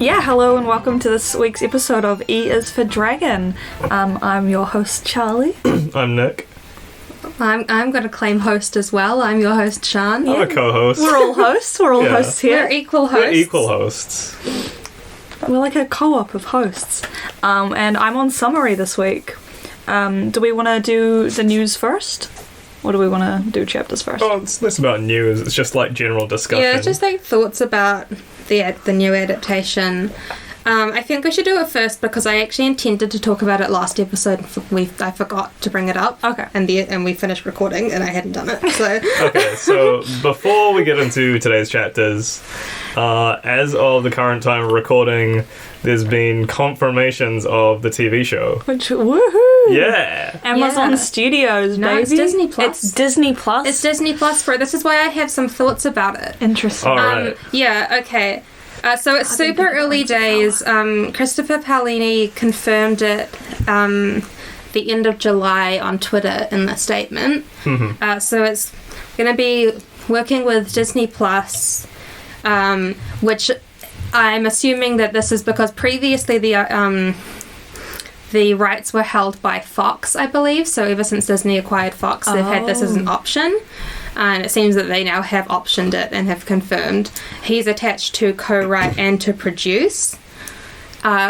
Yeah, hello and welcome to this week's episode of E is for Dragon. I'm your host, Charlie. I'm Nick. I'm going to claim host as well. I'm your host, Sean. I'm a co-host. We're all hosts. We're all hosts here. We're equal hosts. We're equal hosts. We're like a co-op of hosts. And I'm on summary this week. Do we want to do the news first? Or do we want to do chapters first? Oh, it's less about news. It's just like general discussion. Yeah, just like thoughts about the new adaptation. I think we should do it first because I actually intended to talk about it last episode. I forgot to bring it up. Okay. And we finished recording and I hadn't done it. So Okay, so before we get into today's chapters, as of the current time of recording, there's been confirmations of the TV show. Which, woohoo! Yeah! Amazon Studios, No, baby. it's Disney Plus. It's Disney Plus? It's Disney Plus this is why I have some thoughts about it. Interesting. Alright. Yeah, okay. So it's super early days. Christopher Paolini confirmed it the end of July on Twitter in the statement. So it's going to be working with Disney Plus, which I'm assuming that this is because previously the rights were held by Fox, I believe. So ever since Disney acquired Fox, they've had this as an option. And it seems that they now have optioned it and have confirmed. He's attached to co-write and to produce,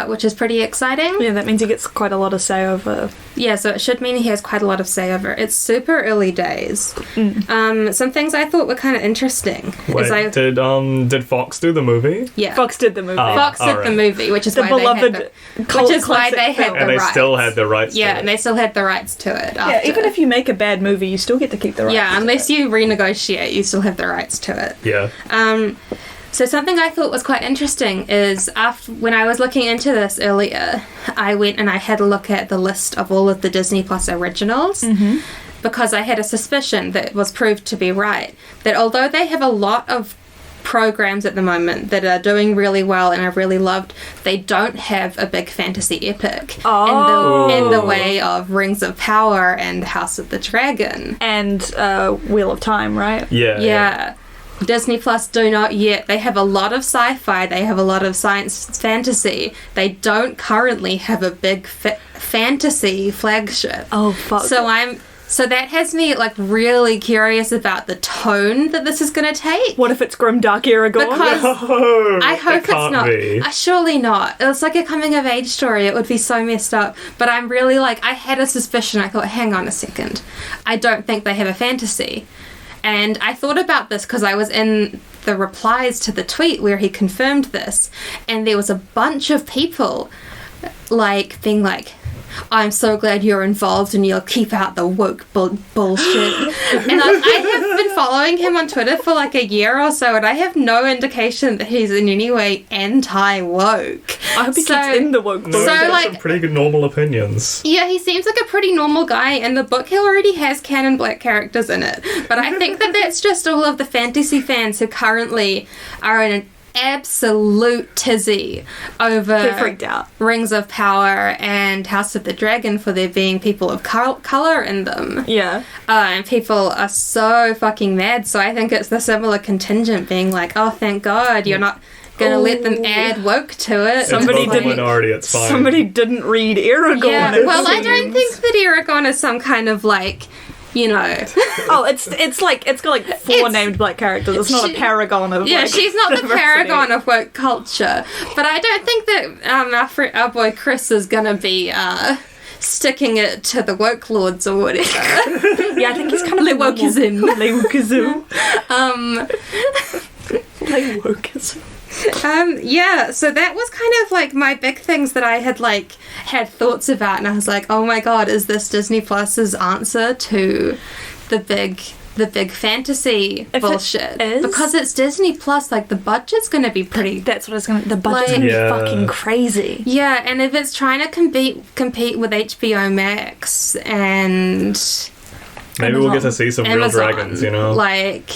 which is pretty exciting. Yeah, that means he gets quite a lot of say over... Yeah, so it should mean he has quite a lot of say over it. It's super early days. Some things I thought were kind of interesting. Wait, did Fox do the movie? Yeah. Fox did the movie. Fox did alright. the movie, which is The why beloved they had And the they rights. still had the rights Yeah, to and it. they still had the rights to it. Yeah, After. even if you make a bad movie, you still get to keep the rights. Yeah, unless you renegotiate, you still have the rights to it. Yeah. So something I thought was quite interesting is when I was looking into this earlier, I went and I had a look at the list of all of the Disney Plus originals because I had a suspicion that was proved to be right, that although they have a lot of programs at the moment that are doing really well and are really loved, they don't have a big fantasy epic in the way of Rings of Power and House of the Dragon. And Wheel of Time, right? Yeah. Disney Plus do not yet. They have a lot of sci-fi. They have a lot of science fantasy. They don't currently have a big fantasy flagship. Oh, fuck. So that has me like really curious about the tone that this is going to take. What if it's Grimdark Eragon? Because No, I hope it it's can't not. be. Surely not. It's like a coming of age story. It would be so messed up. But I'm really like, I had a suspicion. I thought, hang on a second. I don't think they have a fantasy. And I thought about this because I was in the replies to the tweet where he confirmed this, and there was a bunch of people like being like, I'm so glad you're involved and you'll keep out the woke bullshit. And I have been following him on Twitter for like a year or so, and I have no indication that he's in any way anti-woke. I hope he keeps in the woke No, book. he's got like- some pretty good normal opinions. Yeah, he seems like a pretty normal guy, and the book he already has canon black characters in it. But I think that that's just all of the fantasy fans who currently are in an absolute tizzy over They're freaked out. Rings of Power and House of the Dragon for there being people of colour in them. Yeah. And people are so fucking mad, so I think it's the similar contingent being like, oh, thank God, you're not gonna let them add woke to it. Somebody It's not didn't- the minority, it's fine. Somebody didn't read Eragon. Yeah, it well, I don't seems. think that Eragon is some kind of like, you know. Oh, it's got like four It's- named black characters. It's not a paragon of Yeah, like, she's not the diversity. paragon of woke culture. But I don't think that our boy Chris is gonna be sticking it to the woke lords or whatever. Yeah, I think he's kind of Le wokeism. Le wokeism. Le wokeism. Yeah, so that was kind of like my big things that I had thoughts about, and I was like, oh my God, is this Disney Plus's answer to the big fantasy If it bullshit? is- Because it's Disney Plus, like the budget's gonna be pretty. That's what it's gonna. The budget's Like- gonna be Yeah. fucking crazy. Yeah, and if it's trying to compete with HBO Max and Maybe we'll get to see some Amazon, real dragons, you know? like,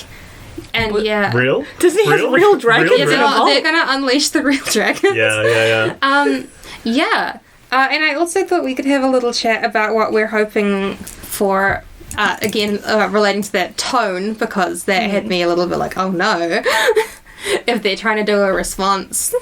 and yeah, Real? Disney has Real? real dragons. Real yeah, dragons? they're gonna unleash the real dragons. Yeah. Yeah. And I also thought we could have a little chat about what we're hoping for, again, relating to that tone, because that had me a little bit like, oh no. if they're trying to do a response.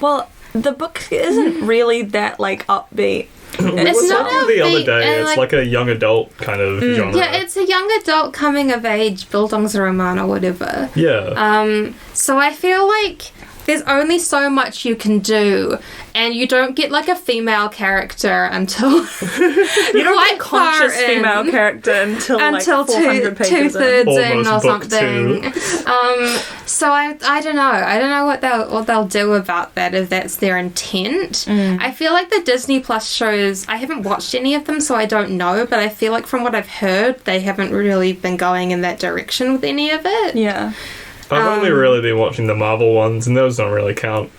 Well, the book isn't really that like upbeat. It's not talking the other upbeat, day. and, It's like a young adult kind of genre. Yeah, it's a young adult coming of age Bildungsroman or whatever. Yeah. So I feel like there's only so much you can do, and you don't get like a female character until You don't get a conscious female character until like 400 pages in. 2/3 in or Almost book something. So I don't know. I don't know what they'll do about that if that's their intent. I feel like the Disney Plus shows, I haven't watched any of them, so I don't know. But I feel like from what I've heard, they haven't really been going in that direction with any of it. Yeah. I've only really been watching the Marvel ones, and those don't really count.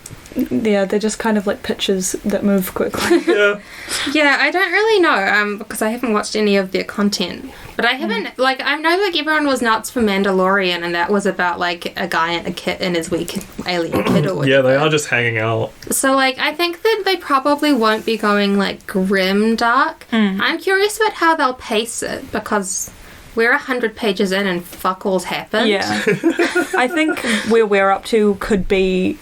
Yeah, they're just kind of like pictures that move quickly. Yeah. Yeah, I don't really know, because I haven't watched any of their content. But I haven't, like, I know, like, everyone was nuts for Mandalorian, and that was about, like, a guy and a kid and his weak alien kid or whatever. Yeah, they are just hanging out. So, like, I think that they probably won't be going, like, grim dark. I'm curious about how they'll pace it, because we're 100 pages in and fuck all's happened. Yeah. I think where we're up to could be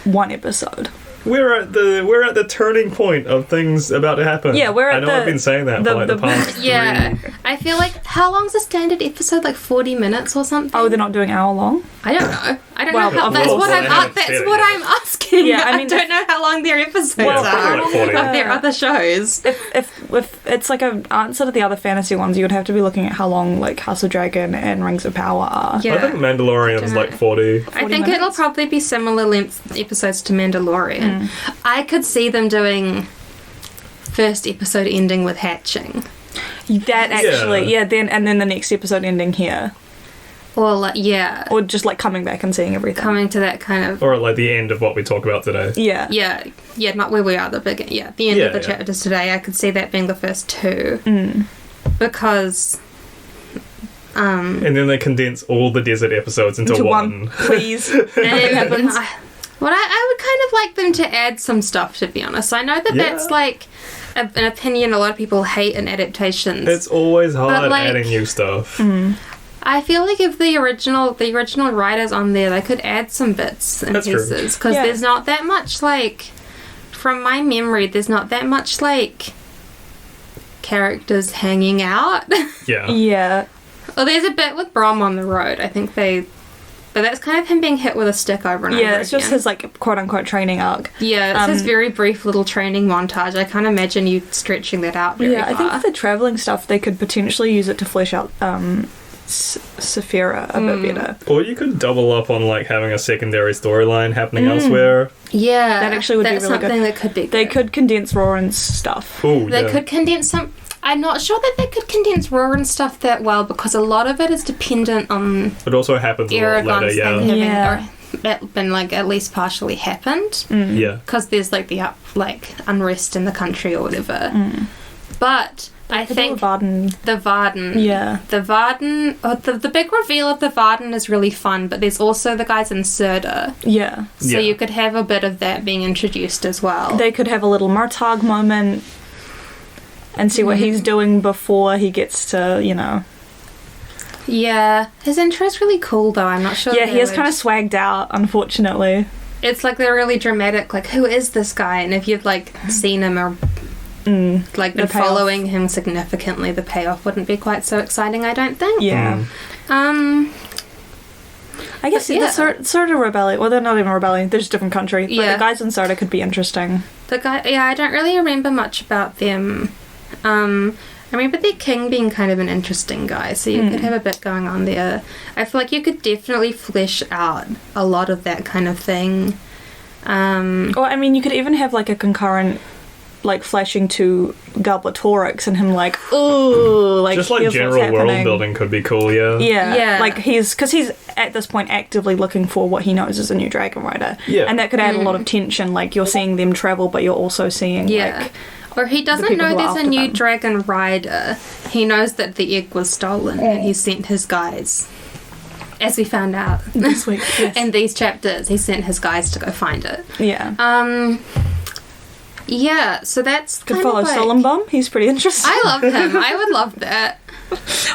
one episode. We're at the turning point of things about to happen. Yeah, we're at I've been saying that for like the past Yeah. 3. I feel like, how long's a standard episode? Like 40 minutes or something? Oh, they're not doing hour long? I don't know. I don't Well, know how. of That's course, what well, I'm. they haven't That's said it what yet. I'm asking. Yeah, I I mean, don't know how long their episodes Well, are probably like 40. of their other shows. If it's like an answer to the other fantasy ones, you would have to be looking at how long like House of Dragon and Rings of Power are. Yeah. I think Mandalorian's like 40. I think it'll minutes. probably be similar length episodes to Mandalorian. I could see them doing first episode ending with hatching, That actually, then the next episode ending here, or like or just like coming back and seeing everything. coming to that kind of Or at like the end of what we talk about today. Yeah. not where we are the end of the Yeah. chapters today. I could see that being the first 2 because And then they condense all the desert episodes into To one. please. and I would kind of like them to add some stuff, to be honest. I know that Yeah. that's like an opinion a lot of people hate in adaptations. It's always hard like- adding new stuff. I feel like if the original writers on there, they could add some bits and That's true. pieces, because Yeah. there's not that much, like, from my memory, there's not that much, like, characters hanging out. Yeah. Yeah. Well, there's a bit with Brom on the road. I think but that's kind of him being hit with a stick over and over Yeah, it's just again. his like quote unquote training arc. Yeah, it's his very brief little training montage. I can't imagine you stretching that out very Yeah, I think far. for the travelling stuff they could potentially use it to flesh out Saphira a bit better. Or you could double up on like having a secondary storyline happening elsewhere. Yeah, That actually would be that's really good. something that could be good. They could condense Roran's stuff. Ooh, They yeah. could condense some. I'm not sure that they could condense Roran stuff that well, because a lot of it is dependent on It also happens a lot later, Eragon's yeah. thing having Yeah. or been like at least partially happened, Yeah. because there's like the unrest in the country or whatever. But I think Varden. the Varden, the Varden, the big reveal of the Varden is really fun. But there's also the guys in Serda, Yeah. so Yeah. you could have a bit of that being introduced as well. They could have a little Murtagh moment and see what he's doing before he gets to, Yeah, his intro's really cool though. I'm not sure. Yeah, that he is would- kind of swagged out, unfortunately. It's like they're really dramatic. Like, who is this guy? And if you've like seen him or like been The payoff. following him significantly, the payoff wouldn't be quite so exciting. I don't think. Yeah. I guess But, yeah. the Serda rebellion, well, they're not even rebellion, they're just a different country. But Yeah. the guys in Serda could be interesting. The guy. Yeah, I don't really remember much about them. I remember their king being kind of an interesting guy, so you could have a bit going on there. I feel like you could definitely flesh out a lot of that kind of thing. Or, I mean, you could even have, like, a concurrent, like, flashing to Galbatorix and him, like, ooh, like, Just like here's what's general world happening. building could be cool, yeah. Yeah. Yeah. Like, because he's, at this point, actively looking for what he knows is a new dragon rider. Yeah. And that could add a lot of tension. Like, you're seeing them travel, but you're also seeing, Yeah. like... Or he doesn't people know who are there's a after new them. dragon rider. He knows that the egg was stolen and he sent his guys. As we found out This week, yes. in these chapters, he sent his guys to go find it. Yeah. Yeah, so that's Could kind follow of like, Solembum. He's pretty interesting. I love him. I would love that.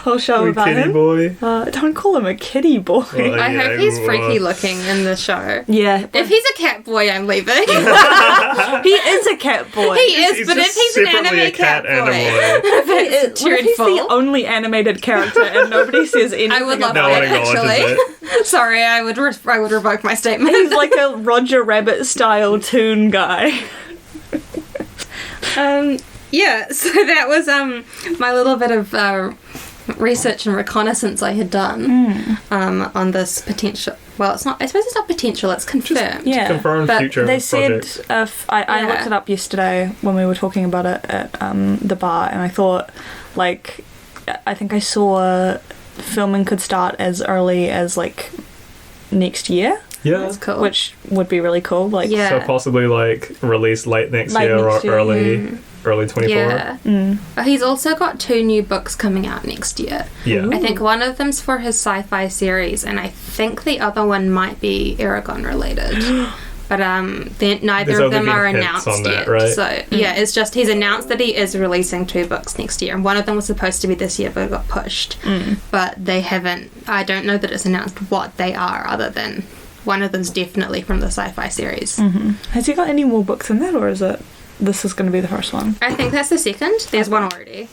whole show Wee about kitty him. boy. Don't call him a kitty boy. Well, I hope he's well, freaky looking in the show. Yeah, If he's a cat boy, I'm leaving. he is a cat boy. He is, He's but if just he's an separately anime a cat boy, and a boy. it's What if he's the dreadful. only animated character and nobody says anything I would love about No one it, acknowledges actually. Sorry, I would revoke my statement. He's like a Roger Rabbit style toon guy. Yeah, so that was my little bit of research and reconnaissance I had done on this potential. Well, it's not. I suppose it's not potential. It's confirmed. Yeah. Confirmed But future They said, projects. I Yeah. looked it up yesterday when we were talking about it at the bar, and I thought, like, I think I saw filming could start as early as, like, next year, Yeah. That's cool. which would be really cool. Like, Yeah. So possibly like release late next Late year next or year, early 24. Yeah. Mm. He's also got 2 new books coming out next year. Yeah. I think one of them's for his sci-fi series, and I think the other one might be Eragon related. But neither There's of only them been are hints announced on that, yet. right? So yeah, it's just he's announced that he is releasing 2 books next year, and one of them was supposed to be this year, but it got pushed. But they haven't. I don't know that it's announced what they are, other than one of them's definitely from the sci-fi series. Has he got any more books in that, or is it this is going to be the first one? I think that's the second. There's one already.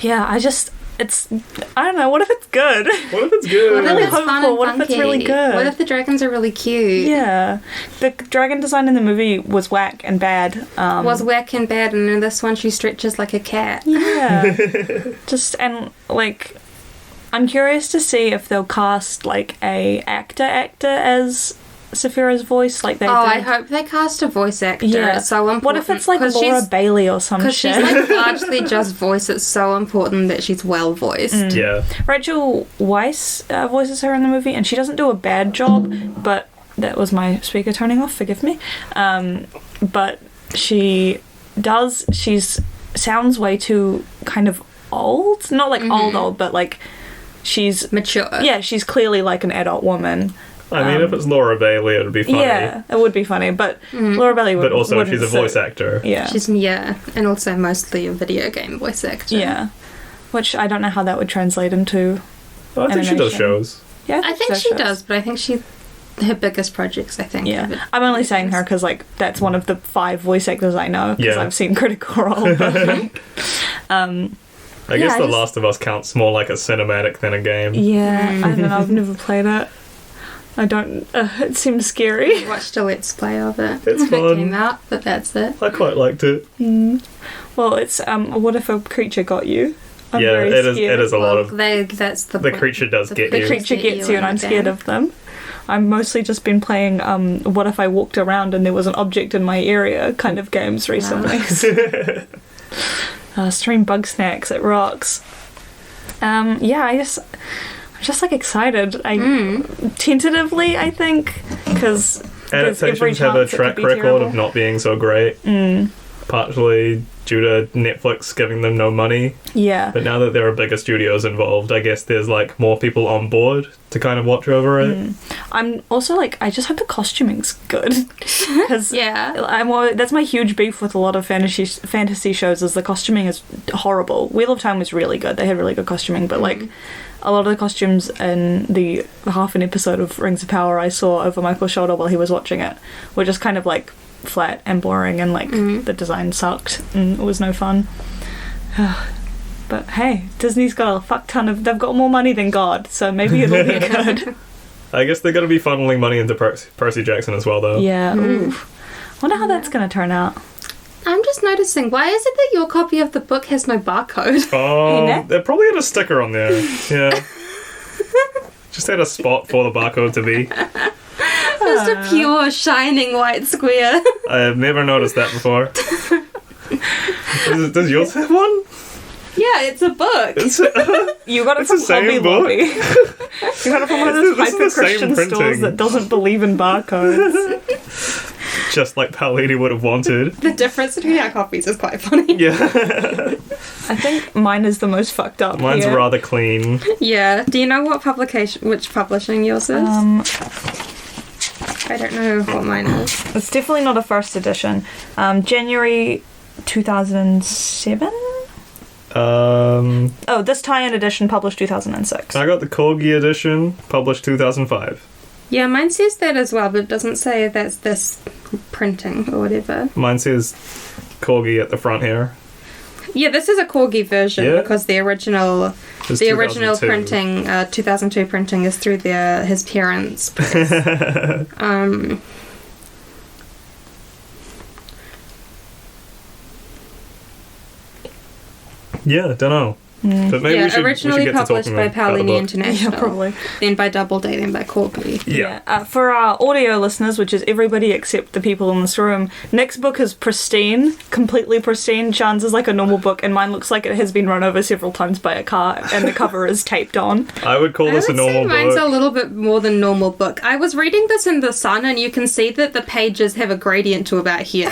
Yeah, I don't know. What if it's good? What if it's good? What if really it's fun hopeful. and What if it's funky? really good? What if the dragons are really cute? Yeah, the dragon design in the movie was whack and bad. Was whack and bad, and in this one she stretches like a cat. Yeah, just and like, I'm curious to see if they'll cast like a actor as Saphira's voice, like they Oh, I did. hope they cast a voice actor. Yeah. It's so important. What if it's like 'cause Laura she's- Bailey or some Because shit? she's like largely just voice. It's so important that she's well voiced. Yeah. Rachel Weisz voices her in the movie, and she doesn't do a bad job, but that was my speaker turning off, forgive me. But she sounds way too kind of old. Not like old, but like she's... Mature. Yeah, she's clearly like an adult woman. I mean, if it's Laura Bailey, it would be funny. Yeah, it would be funny, but Laura Bailey would But also, wouldn't she's a voice suit. actor. Yeah. She's and also mostly a video game voice actor. Yeah. Which I don't know how that would translate into... Well, I think she does Animation. shows. Yeah, I think so she shows. does, but I think her biggest projects, I think. Yeah, I'm only saying her because like that's one of the 5 voice actors I know because Yeah. I've seen Critical Role. But, I guess I The just- Last of Us counts more like a cinematic than a game. yeah, I don't know. I've never played it. I don't. It seems scary. I watched a Let's Play of it. It's It fun. came out, but that's it. I quite liked it. Well, it's what if a creature got you? I'm Yeah, very it is. scared. It is a lot of. That's the The point. creature does get The you. creature gets you, and I'm scared of them. I've mostly just been playing what if I walked around and there was an object in my area kind of games recently. Stream Bug Snacks, it rocks. Yeah, I'm just like excited. Tentatively, I think, because Adaptations have a track record of not being so great. Partly due to Netflix giving them no money. Yeah. But now that there are bigger studios involved, I guess there's like more people on board to kind of watch over it. I'm also like, I just hope the costuming's good. Because Yeah. that's my huge beef with a lot of fantasy shows is the costuming is horrible. Wheel of Time was really good. They had really good costuming, but like a lot of the costumes in the half an episode of Rings of Power I saw over Michael's shoulder while he was watching it were just kind of like flat and boring, and like the design sucked and it was no fun. But hey, Disney's got a fuck ton of... They've got more money than God, so maybe it'll be good. I guess they're going to be funneling money into Percy Jackson as well, though. Yeah. Ooh. Wonder how that's going to turn out. I'm just noticing, why is it that your copy of the book has no barcode? Oh, Hey, Nick. they probably had a sticker on there. Yeah. Just had a spot for the barcode to be. Just a pure, shining white square. I have never noticed that before. Does yours have one? Yeah, it's a book. You got it It's from the same Hobby book. Lobby. You got it from one of those This is the same hyper-Christian stores printing. that doesn't believe in barcodes. Just like Paolini would have wanted. The difference between our copies is quite funny. Yeah. I think mine is the most fucked up. Mine's here. rather clean. Yeah. Do you know which publishing yours is? I don't know what mine is. It's definitely not a first edition. January 2007? This tie-in edition published 2006. I got the Corgi edition, published 2005. Yeah, mine says that as well, but it doesn't say that's this printing or whatever. Mine says Corgi at the front here. Yeah, this is a Corgi version because the original It's the original 2002. printing, 2002 printing, is through his parents' press. Yeah, don't know. But maybe we should originally get to published talking by about the Paolini book. International, Yeah, probably. then by Doubleday, then by Corgi. Yeah. For our audio listeners, which is everybody except the people in this room, Nick's book is pristine, completely pristine. Sean's is like a normal book, and mine looks like it has been run over several times by a car, and the cover is taped on. I would call this a normal mine's book. a little bit more than normal book. I was reading this in the sun, and you can see that the pages have a gradient to about here.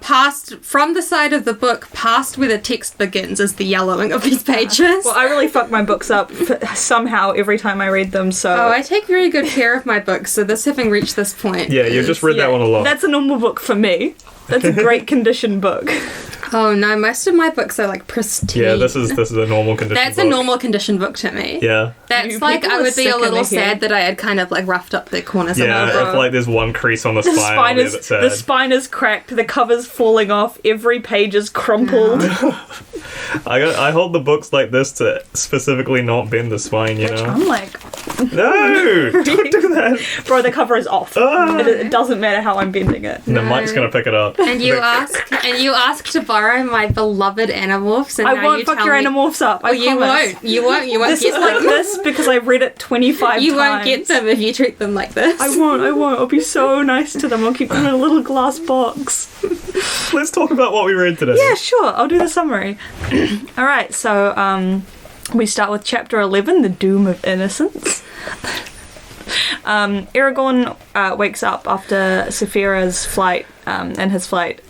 Past from the side of the book, past where the text begins, is the yellowing of these pages. Well, I really fuck my books up somehow every time I read them, so... Oh, I take very good care of my books, so this having reached this point... Yeah, you've just read that one a lot. That's a normal book for me. That's a great condition book. Oh no, most of my books are like pristine. Yeah, this is a normal condition That's book. a normal condition book to me. Yeah. That's You like, people I are would be sick a in little the sad head. that I had kind of like roughed up the corners of my Yeah, book. if like there's one crease on the spine, I'll be a bit sad. The spine is cracked, the cover's falling off, every page is crumpled. I hold the books like this to specifically not bend the spine, you know? I'm like, No! Don't do that! bro, the cover is off. Ah. It doesn't matter how I'm bending it. The mic's gonna pick it up. And you ask to borrow my beloved Animorphs, and I now won't you fuck tell your me, Animorphs up. I Well, you promise. won't. You won't This get is like them. this because I read it 25 You times. won't get them if you treat them like this. I won't. I'll be so nice to them. I'll keep them in a little glass box. Let's talk about what we read today. Yeah, sure. I'll do the summary. Alright, so we start with chapter 11, The Doom of Innocence. Eragon wakes up after Saphira's flight, and his flight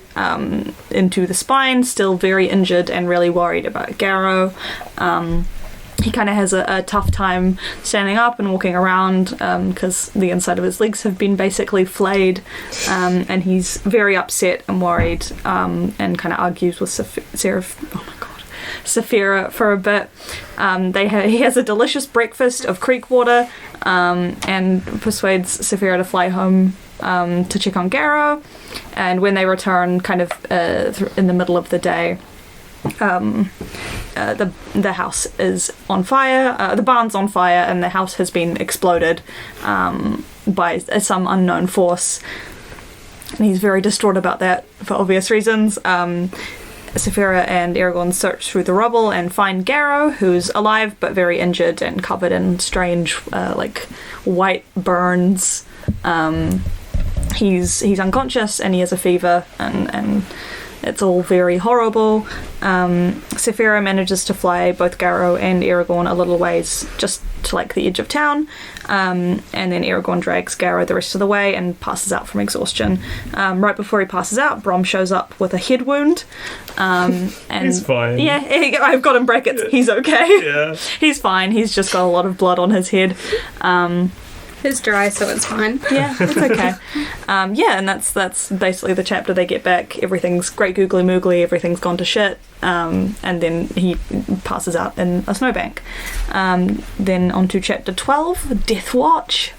into the spine, still very injured and really worried about Garrow. He kind of has a tough time standing up and walking around because the inside of his legs have been basically flayed, and he's very upset and worried, and kind of argues with Saphira for a bit. He has a delicious breakfast of creek water, and persuades Saphira to fly home to check on Garrow. And when they return, kind of in the middle of the day, the house is on fire. The barn's on fire, and the house has been exploded by some unknown force. And he's very distraught about that for obvious reasons. Saphira and Eragon search through the rubble and find Garrow, who's alive but very injured and covered in strange, like white burns. He's unconscious and he has a fever, and it's all very horrible. Saphira manages to fly both Garrow and Eragon a little ways, just to like the edge of town, and then Eragon drags Garrow the rest of the way and passes out from exhaustion. Right before he passes out, Brom shows up with a head wound. And He's fine. Yeah, I've got in brackets, he's okay. Yeah. He's fine, he's just got a lot of blood on his head. It's dry, so it's fine. Yeah, it's okay. And that's basically the chapter. They get back, everything's great googly moogly, everything's gone to shit, and then he passes out in a snowbank. Then on to chapter 12, Death Watch.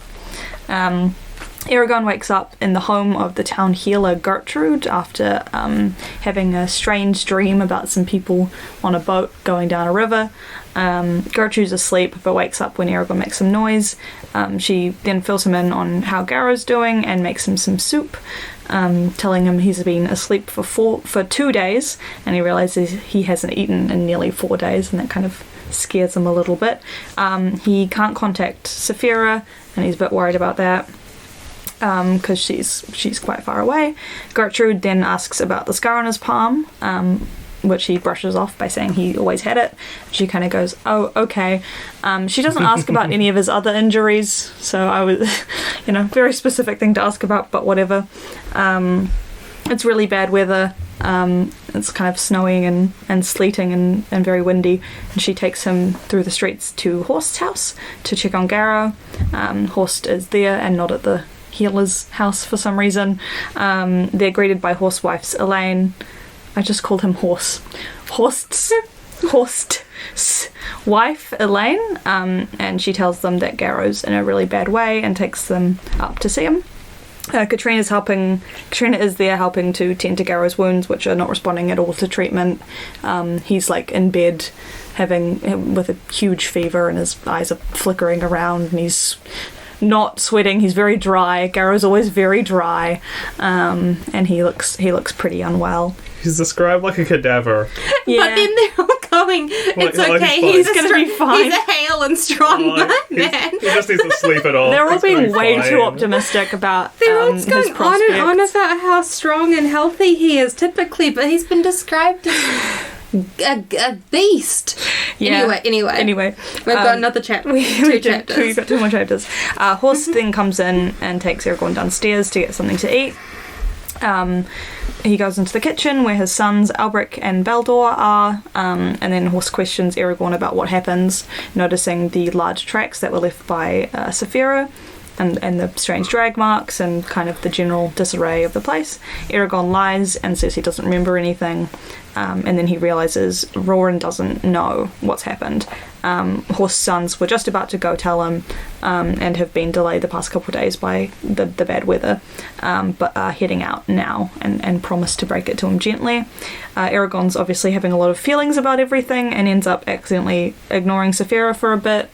Eragon wakes up in the home of the town healer Gertrude after having a strange dream about some people on a boat going down a river. Gertrude's asleep but wakes up when Eragon makes some noise. She then fills him in on how Garrow's doing and makes him some soup, telling him he's been asleep for 2 days, and he realizes he hasn't eaten in nearly 4 days, and that kind of scares him a little bit. He can't contact Saphira, and he's a bit worried about that, because she's quite far away. Gertrude then asks about the scar on his palm, which he brushes off by saying he always had it. She kind of goes, oh, okay. She doesn't ask about any of his other injuries, so I was, very specific thing to ask about, but whatever. It's really bad weather. It's kind of snowing and sleeting and very windy, and she takes him through the streets to Horst's house to check on Garrow. Horst is there and not at the healer's house for some reason. They're greeted by Horst's wife's Elaine, I just called him Horst's wife, Elaine, and she tells them that Garrow's in a really bad way and takes them up to see him. Katrina is there helping to tend to Garrow's wounds, which are not responding at all to treatment. He's like in bed with a huge fever, and his eyes are flickering around, and he's not sweating. He's very dry. Garrow's always very dry, and he looks pretty unwell. He's described like a cadaver. Yeah. But then they're all going, it's okay, he's going to be fine. He's a hale and strong man. He just needs to sleep it off. They're all being way too optimistic about They're all his going prospects. on and on about how strong and healthy he is typically, but he's been described as a beast. Yeah. Anyway. We've got another chapter. We've got 2 more chapters. Horst then comes in and takes Eragon downstairs to get something to eat. He goes into the kitchen where his sons Albric and Baldor are, and then Horst questions Eragon about what happens, noticing the large tracks that were left by Saphira and the strange drag marks and kind of the general disarray of the place. Eragon lies and says he doesn't remember anything, and then he realises Roran doesn't know what's happened. Horst's sons were just about to go tell him, and have been delayed the past couple of days by the bad weather, but are heading out now and promise to break it to him gently. Eragon's obviously having a lot of feelings about everything and ends up accidentally ignoring Saphira for a bit.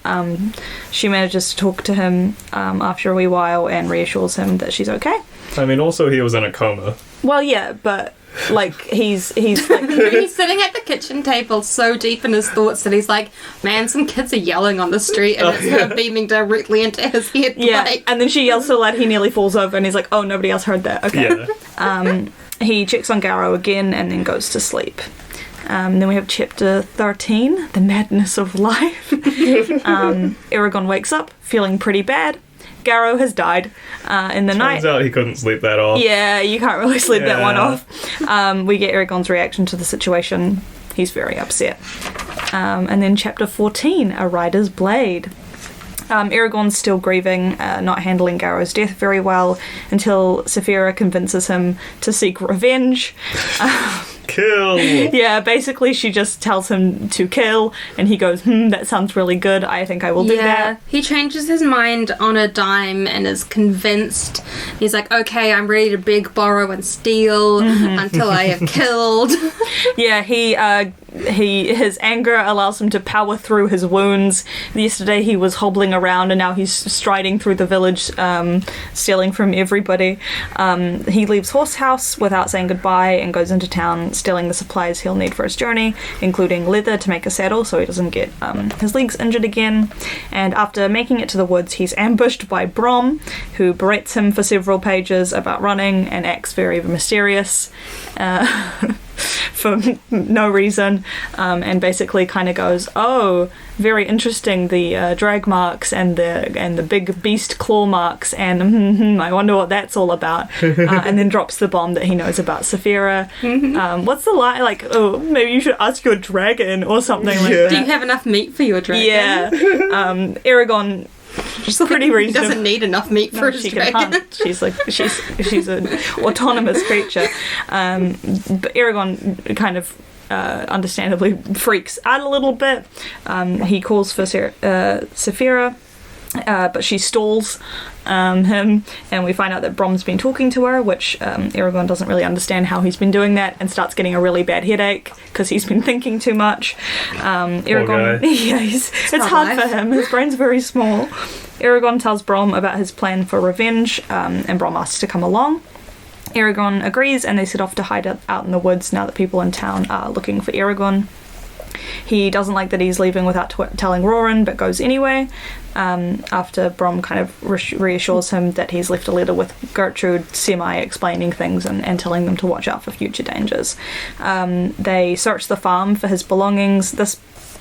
She manages to talk to him after a wee while and reassures him that she's okay. I mean, also he was in a coma. Well, yeah, but like he's like he's sitting at the kitchen table so deep in his thoughts that he's like, man, some kids are yelling on the street and it's her beaming directly into his head. Yeah, like. and then she yells so loud he nearly falls over and he's like, oh, nobody else heard that. Okay. Yeah. He checks on Garrow again and then goes to sleep. Then we have chapter 13, The Madness of Life. Eragon wakes up feeling pretty bad. Garrow has died in the night. Turns out he couldn't sleep that off. Yeah, you can't really sleep that one off. We get Eragon's reaction to the situation. He's very upset. And then chapter 14, A Rider's Blade. Eragon's still grieving, not handling Garrow's death very well, until Saphira convinces him to seek revenge. Kill! Yeah, basically she just tells him to kill, and he goes, that sounds really good, I think I will do that. He changes his mind on a dime and is convinced. He's like, okay, I'm ready to beg, borrow, and steal until I have killed. Yeah, his anger allows him to power through his wounds. Yesterday he was hobbling around and now he's striding through the village, stealing from everybody. He leaves Horse House without saying goodbye and goes into town, stealing the supplies he'll need for his journey, including leather to make a saddle so he doesn't get his legs injured again. And after making it to the woods, he's ambushed by Brom, who berates him for several pages about running and acts very mysterious. For no reason, and basically kind of goes, oh, very interesting, the drag marks and the big beast claw marks, and I wonder what that's all about. And then drops the bomb that he knows about Saphira. What's the line? Like, oh, maybe you should ask your dragon or something like that. Do you have enough meat for your dragon? Yeah. Eragon, she's pretty reasonable. He doesn't need enough meat for his dragon. Can hunt. She's an autonomous creature. But Eragon kind of understandably freaks out a little bit. He calls for Saphira, but she stalls him, and we find out that Brom's been talking to her, which Eragon doesn't really understand how he's been doing that, and starts getting a really bad headache because he's been thinking too much. Eragon, it's hard for him. His brain's very small. Eragon tells Brom about his plan for revenge, and Brom asks to come along. Eragon agrees, and they set off to hide out in the woods now that people in town are looking for Eragon. He doesn't like that he's leaving without telling Roran, but goes anyway, after Brom kind of reassures him that he's left a letter with Gertrude semi-explaining things and telling them to watch out for future dangers. They search the farm for his belongings. This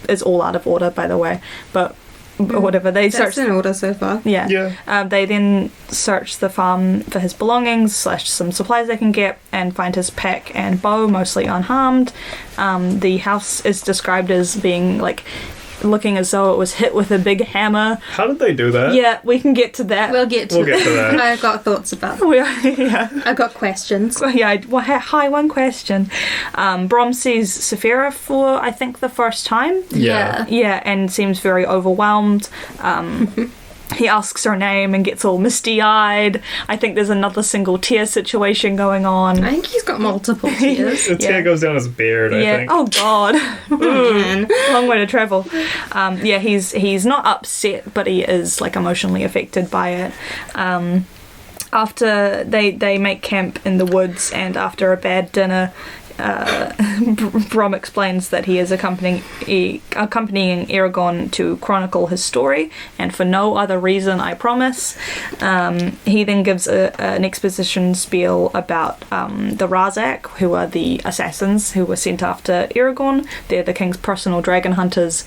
is all out of order, by the way, but whatever. That's in order so far. Yeah. They then search the farm for his belongings / some supplies they can get, and find his pack and bow mostly unharmed. The house is described as being like looking as though it was hit with a big hammer. How did they do that? Yeah, we can get to that. We'll get to that. I've got thoughts about that. Yeah. I've got questions. Yeah, well, hi, one question. Brom sees Saphira for, I think, the first time. Yeah. Yeah, and seems very overwhelmed. He asks her name and gets all misty-eyed. I think there's another single tear situation going on. I think he's got multiple tears. The tear goes down his beard, I think. Oh, God. Man. Long way to travel. Yeah, he's not upset, but he is, like, emotionally affected by it. After they make camp in the woods, and after a bad dinner, Brom explains that he is accompanying Eragon to chronicle his story, and for no other reason, I promise. He then gives an exposition spiel about the Razak, who are the assassins who were sent after Eragon. They're the king's personal dragon hunters,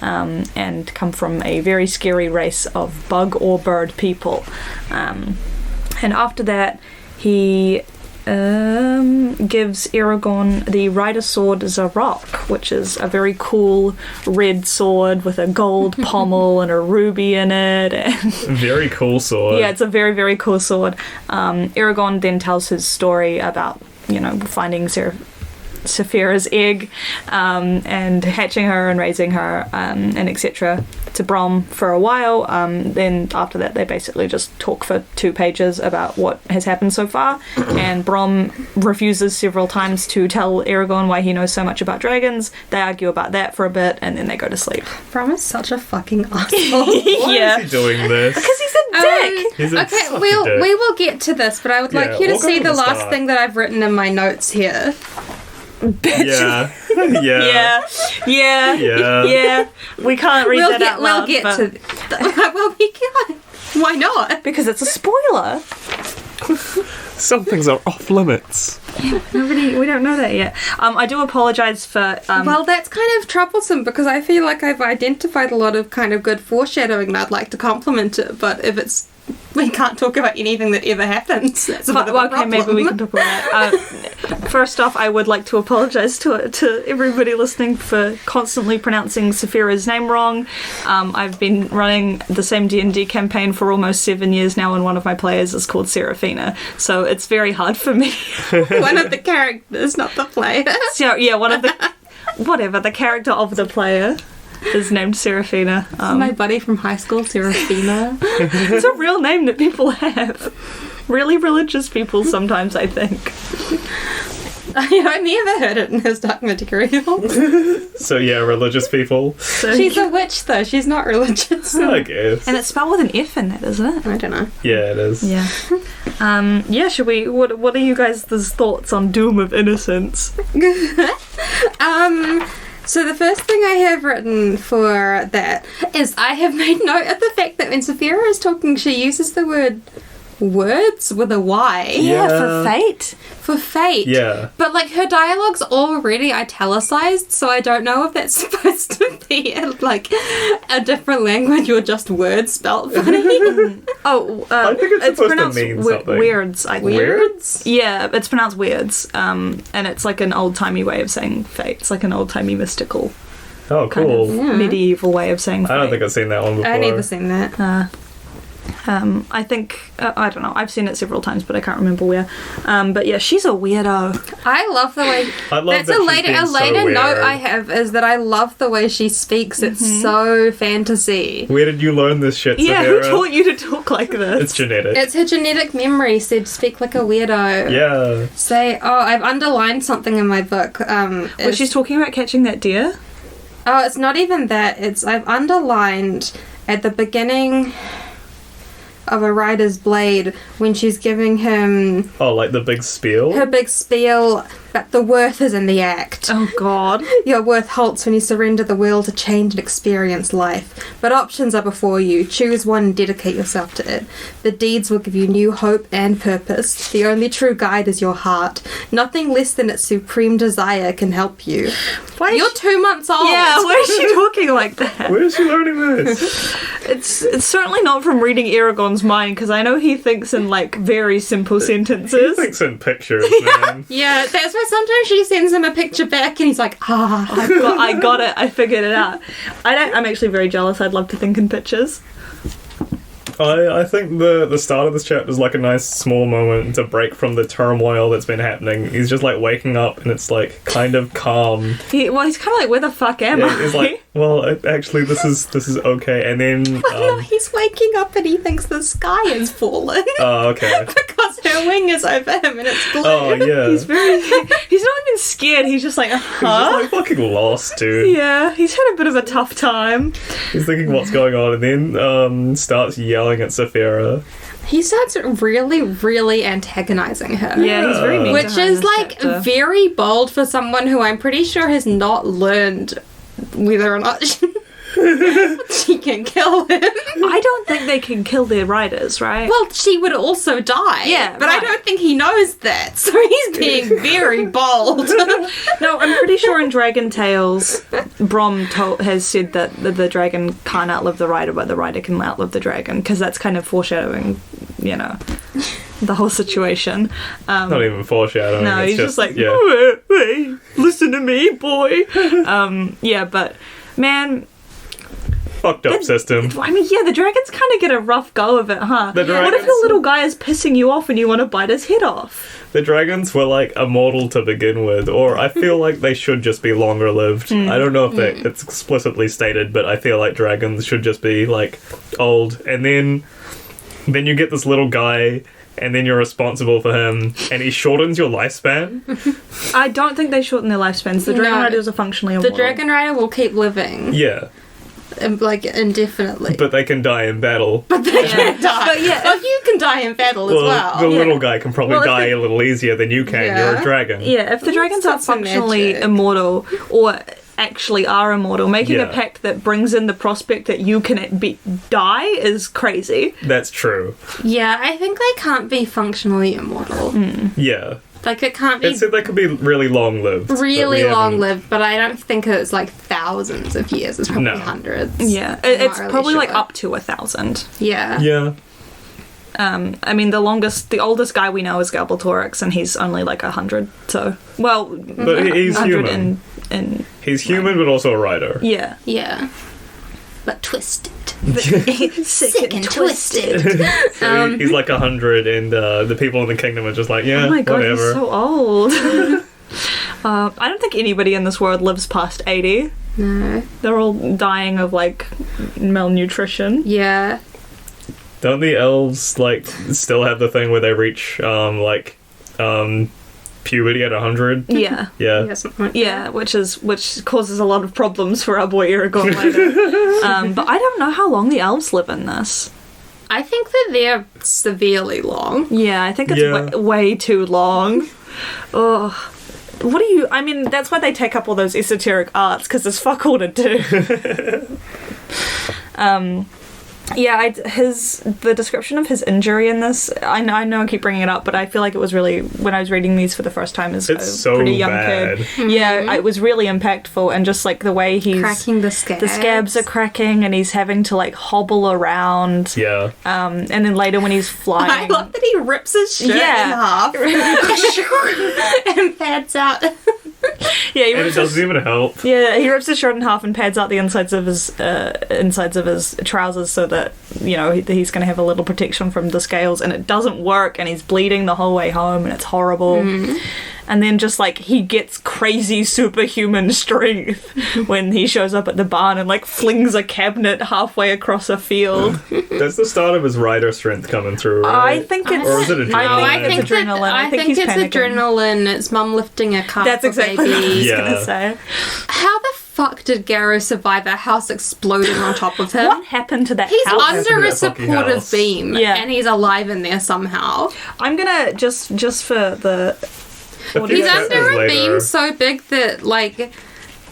and come from a very scary race of bug or bird people. And after that, he gives Eragon the Rider Sword Zarok, which is a very cool red sword with a gold pommel and a ruby in it. And very cool sword. yeah, it's a very, very cool sword. Eragon then tells his story about, finding Saphira's egg, and hatching her and raising her, and etc. to Brom for a while. Then after that, they basically just talk for 2 pages about what has happened so far, and Brom refuses several times to tell Eragon why he knows so much about dragons. They argue about that for a bit, and then they go to sleep. Brom is such a fucking asshole. Why is he doing this? Because he's a dick! He's Okay, such a we dick. will get to this, but I would like you to we'll go see from the the last start. thing that I've written in my notes here. Yeah. Yeah. Yeah. We can't read that out loud. We'll get but- to. Well, we can. Why not? because it's a spoiler. Some things are off limits. We don't know that yet. I do apologise for. Well, that's kind of troublesome because I feel like I've identified a lot of kind of good foreshadowing and I'd like to compliment it, but if it's. We can't talk about anything that ever happens. That's a bit of a okay, maybe we can talk about that. First off, I would like to apologise to everybody listening for constantly pronouncing Saphira's name wrong. I've been running the same D&D campaign for almost 7 years now, and one of my players is called Seraphina, so it's very hard for me. One of the characters, not the player. So, yeah, one of the... Whatever, the character of the player is named Seraphina. My buddy from high school, Seraphina. It's a real name that people have. Really religious people sometimes, I think. I never heard it in his dark material. So yeah, religious people. So, She's a witch, though. She's not religious. I guess. and it's spelled with an F in that, isn't it? I don't know. Yeah, it is. Yeah. Yeah, should we... What are you guys' thoughts on Doom of Innocence? So the first thing I have written for that is I have made note of the fact that when Saphira is talking, she uses the word words with a Y. Yeah, for fate. For fate. Yeah. But like her dialogue's already italicized, so I don't know if that's supposed to be like a different language or just words spelt funny. Oh, I think it's supposed to pronounced mean something. weirds, I think. Weirds? Yeah, it's pronounced weirds. And it's like an old-timey way of saying fate. It's like an old-timey mystical Oh, kind cool. of medieval way of saying fate. I don't think I've seen that one before. I've never seen that. I think, I don't know, I've seen it several times, but I can't remember where. But yeah, she's a weirdo. I love the way. I love That's that a she's later being so weird. note I have is that I love the way she speaks. It's so fantasy. Where did you learn this shit, Yeah, who Saphira? taught you to talk like this? It's genetic. It's her genetic memory said speak like a weirdo. Yeah. Say, oh, I've underlined something in my book. Well, she's talking about catching that deer? Oh, it's not even that. I've underlined at the beginning of A Rider's Blade when she's giving him Oh, like the big spiel? her big spiel that the worth is in the act. Oh, God. Your worth halts when you surrender the will to change and experience life. But options are before you. Choose one and dedicate yourself to it. The deeds will give you new hope and purpose. The only true guide is your heart. Nothing less than its supreme desire can help you. Why is You're she- 2 months old. Yeah, why is she talking like that? Where is she learning this? It's certainly not from reading Eragon's mind, because I know he thinks in, like, very simple He sentences. thinks in pictures, man. Yeah, that's so sometimes she sends him a picture back and he's like, I got it. I figured it out. I'm actually very jealous. I'd love to think in pictures. I think the start of this chapter is like a nice small moment to break from the turmoil that's been happening. He's just like waking up and it's like kind of calm. He's kind of like, where the fuck am I? He's like, well, actually, this is okay. And then no, he's waking up and he thinks the sky is falling. Oh, okay. Because her wing is over him and it's blue. Oh yeah. He's not even scared. He's just like, He's just like fucking lost, dude. Yeah, he's had a bit of a tough time. He's thinking what's going on, and then starts yelling at Saphira. He starts really, really antagonizing her. Yeah, he's very mean to Which her in is this like chapter. very bold for someone who I'm pretty sure has not learned whether or not she can kill him. I don't think they can kill their riders, right? Well, she would also die. Yeah, but right. I don't think he knows that. So he's being very bold. No, I'm pretty sure in Dragon Tales, Brom has said that the dragon can't outlive the rider, but the rider can outlive the dragon, because that's kind of foreshadowing, you know, the whole situation. Not even foreshadowing. No, it's he's just like, yeah. hey, listen to me, boy. Yeah, but man, Fucked up system. I mean, yeah, the dragons kind of get a rough go of it, huh? The What if dragons- your little guy is pissing you off and you want to bite his head off? The dragons were like immortal to begin with, or I feel like they should just be longer lived. I don't know if it's explicitly stated, but I feel like dragons should just be like old. And then you get this little guy, and then you're responsible for him, and he shortens your lifespan. I don't think they shorten their lifespans. The dragon No. riders are functionally The immortal. dragon rider will keep living, Yeah, like, indefinitely. but they can die in battle. They can't die. But yeah, Well, you can die in battle as well. The little guy can probably Well, if die they- a little easier than you can. Yeah. You're a dragon. Yeah, if the dragons are That's some functionally magic. immortal, or actually are immortal, making a Yeah. pact that brings in the prospect that you can die is crazy. That's true. Yeah, I think they can't be functionally immortal. Yeah. Like, it can't be It said they could be really long lived. really long lived, but I don't think it's like thousands of years. It's probably No. hundreds. Yeah, I'm not it's really probably like sure. up to 1,000. Yeah. Yeah. I mean, the oldest guy we know is Galbatorix, and he's only like 100. So, well, But he's 100 human. in He's human, but also a rider. yeah, Yeah. But twisted. sick and twisted. So he's like 100, and the people in the kingdom are just like, yeah, Oh my god, whatever. he's so old. I don't think anybody in this world lives past 80. No. They're all dying of like malnutrition. Yeah. Don't the elves like still have the thing where they reach puberty at 100? Yeah. Yeah. Yeah, something like Yeah, which causes a lot of problems for our boy Eragon later. But I don't know how long the elves live in this. I think that they're severely long. Yeah, I think it's Yeah. way too long. Ugh. What do you... I mean, that's why they take up all those esoteric arts, because there's fuck all to do. Yeah, the description of his injury in this, I know I keep bringing it up, but I feel like it was really, when I was reading these for the first time as It's a so pretty young bad. kid. Yeah, it was really impactful, and just like the way he's... Cracking the scabs. The scabs are cracking, and he's having to like hobble around. Yeah. And then later when he's I flying... love that he rips his shirt Yeah. in half and pads out. Yeah, he And it rips doesn't even help. Yeah, he rips his shirt in half and pads out the insides of his trousers so that, you know, he's going to have a little protection from the scales, and it doesn't work, and he's bleeding the whole way home, and it's horrible. And then just like he gets crazy superhuman strength when he shows up at the barn and like flings a cabinet halfway across a field. That's the start of his rider strength coming through, right? I think it's Or is it adrenaline? I think it's adrenaline. I think he's it's panicking. adrenaline. It's mum lifting a car That's for exactly what I was babies. Yeah. gonna say. How the fuck did Garrow survive a house exploding on top of him? What happened to that He's house? under a that fucking supportive house? beam, Yeah. and he's alive in there somehow. I'm gonna just for the A few He's chapters under a later- beam so big that, like,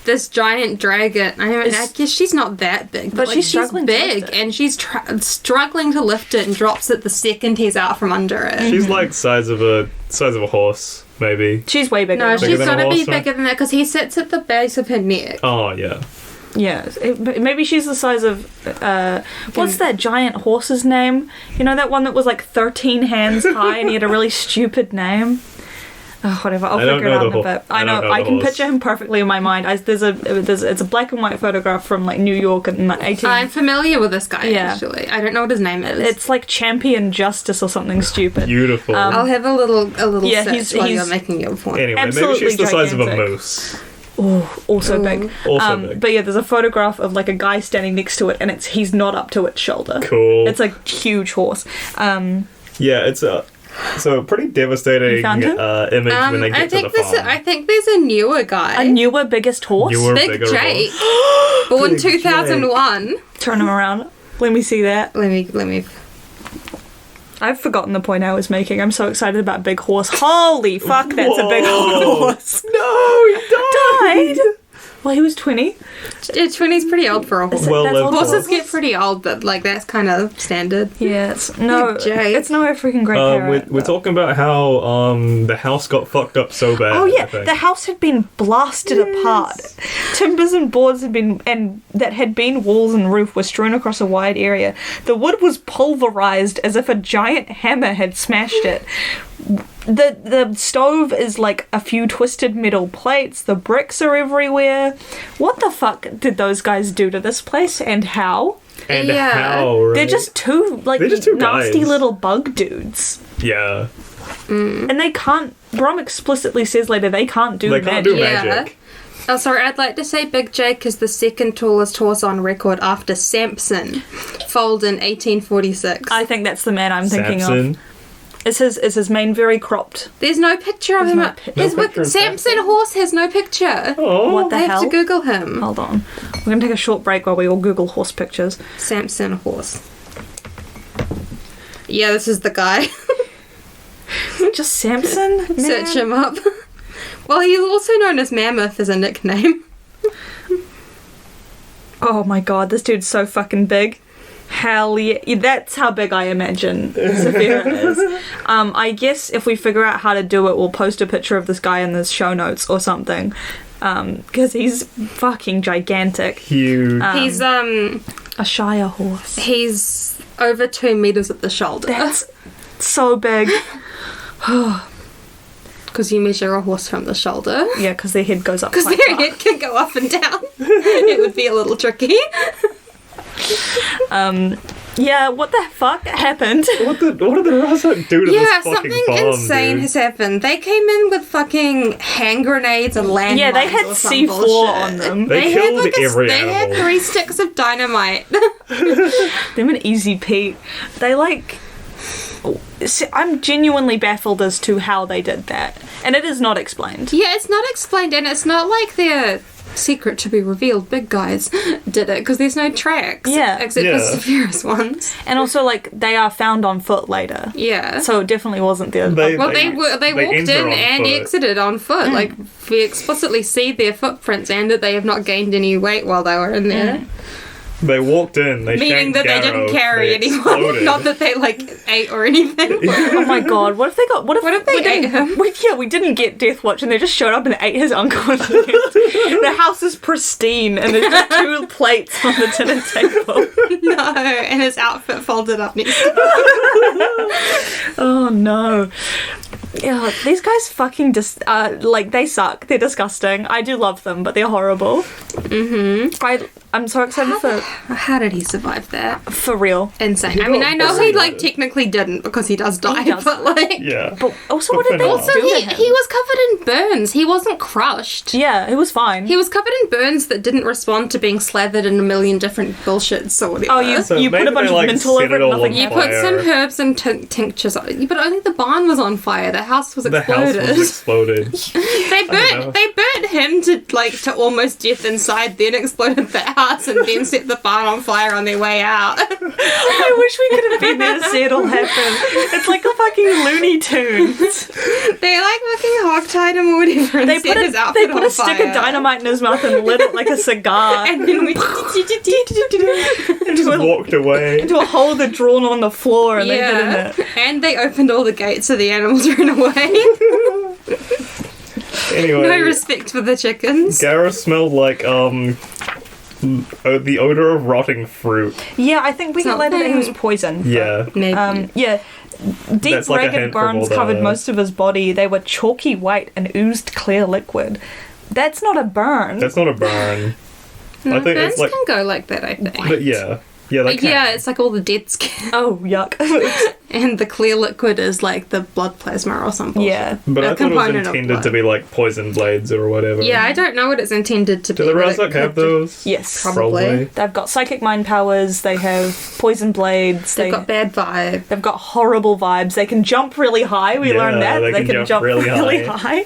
this giant dragon. I guess she's not that big, but, But like, she's struggling to big, lift it. and she's struggling to lift it and drops it the second he's out from under it. She's like size of a horse, maybe. she's way bigger. No, than she's than a got to be horse, right? bigger than that because he sits at the base of her neck. Oh yeah. Yeah, maybe she's the size of what's that giant horse's name? You know, that one that was like 13 hands high and he had a really stupid name. Whatever, I'll I don't figure it know out the in a ho- bit. I I know, don't know I the can horse. picture him perfectly in my mind. It's a black and white photograph from like New York in like 18... I'm familiar with this guy, Yeah. actually. I don't know what his name is. It's like Champion Justice or something stupid. Beautiful. I'll have a little Yeah, search while he's- you're making your point. Anyway, maybe absolutely she's the size of a gigantic. moose. Oh, also Ooh. big. Also big. But yeah, there's a photograph of like a guy standing next to it, and he's not up to its shoulder. Cool. It's a huge horse. Yeah, it's a pretty devastating You found him? image when they get to the farm. I think there's a newer guy. A newer, biggest horse. Newer, Big bigger Jake. horse. Born Big 2001. Turn him around. Let me see that. Let me. I've forgotten the point I was making. I'm so excited about big horse. Holy fuck, that's a big Whoa. horse. No, he died. Well, he was 20. Yeah, 20's pretty old for a horse. Well That's lived old horse. Horses get pretty old, but like that's kind of standard. Yeah, it's no, Big Jake. it's no freaking great parrot. We're talking about how the house got fucked up so bad. Oh I yeah, think. the house had been blasted apart. Timbers and boards that had been walls and roof were strewn across a wide area. The wood was pulverized as if a giant hammer had smashed it. The stove is like a few twisted metal plates. The bricks are everywhere. What the fuck did those guys do to this place, and how? And Yeah. how? Right? They're just two nasty guys. little bug dudes. Yeah. And they can't. Brom explicitly says later they can't do They magic. can't do Yeah. magic. Oh, sorry, I'd like to say Big Jake is the second tallest horse on record after Samson, foaled in 1846. I think that's the man I'm thinking of. Samson. Is his mane very cropped? There's no picture of There's him. no picture. His No picture of Samson Samson? horse has no picture. Oh. What the I have hell? to Google him. Hold on. We're going to take a short break while we all Google horse pictures. Samson horse. Yeah, this is the guy. Just Samson? Man. Search him up. Well, he's also known as Mammoth as a nickname. Oh my god, this dude's so fucking big. Hell yeah. That's how big I imagine Saphira is. I guess if we figure out how to do it, we'll post a picture of this guy in the show notes or something. Because he's fucking gigantic. Huge. He's A Shire horse. he's over 2 meters at the shoulder. That's so big. Because you measure a horse from the shoulder. Yeah, because their head goes up Because quite their far. head can go up and down. It would be a little tricky. Yeah, what the fuck happened? What did the Razak do to Yeah, this fucking something farm, insane dude? has happened. They came in with fucking hand grenades and landmines. Yeah, they had or some C4 bullshit. on them. They killed every They had animal. 3 sticks of dynamite. Them and Easy Pete. They like... I'm genuinely baffled as to how they did that. And it is not explained. Yeah, it's not explained, and it's not like they're secret to be revealed. Big guys did it because there's no tracks. Yeah. except Yeah. for Saphira's ones. And also, like, they are found on foot later. Yeah. So it definitely wasn't there. They Well, they walked enter in on and foot. exited on foot. Like, we explicitly see their footprints and that they have not gained any weight while they were in there. They walked in. They Meaning shanked that they didn't Garrow, carry they anyone. exploded. Not that they, like, ate or anything. Oh my god, what if they got... What if they we didn't- ate him? we didn't get Death Watch and they just showed up and ate his uncle and left. The house is pristine and there's just 2 plates on the dinner table. No, and his outfit folded up next to Oh no. Yeah, these guys fucking they suck. They're disgusting. I do love them, but they're horrible. I'm so excited How did he survive that? for real. Insane. He I mean, got I know he, buried. like, technically didn't because he does die, does but, like... Yeah. But also, what did they Also, do Also, to he him? was covered in burns. He wasn't crushed. Yeah, it was fine. He was covered in burns that didn't respond to being slathered in a million different bullshits or whatever. Oh, you So put maybe a bunch they, of like, mental set over it it, all nothing on You happened. put some herbs and tinctures on, but only the barn was on fire. The house was The exploded. house was exploded. They know. burnt him to almost death inside, then exploded the house, and then set the barn on fire on their way out. I wish we could have been there to see it all happen. It's like a fucking Looney Tunes. They like fucking hogtied him or whatever and They set put his a, outfit they put on a stick fire. of dynamite in his mouth and lit it like a cigar And then we Just walked away. into a hole they'd drawn on the floor and they hid in it. and they opened all the gates so the animals ran away. Anyway, No respect for the chickens. Garrow smelled like the odor of rotting fruit. Yeah, I think we can Something. later that he was poisoned. Yeah. Maybe. Yeah, Deep That's like a ragged hint from all burns the- covered most of his body. They were chalky white and oozed clear liquid. That's not a burn. That's not a burn. No, I think burns it's like, can go like that, I think. but yeah, they can. Yeah, it's like all the dead skin. Oh, yuck. And the clear liquid is like the blood plasma or something. Yeah. But a I thought it was component of intended to blood. be like poison blades or whatever. Yeah, I don't know what it's intended to Do be. the but it Razak have could those? Yes. Probably. They've got psychic mind powers, they have poison blades, They've got bad vibe. they've got horrible vibes, they can jump really high, we Yeah, learned that. they can jump really high.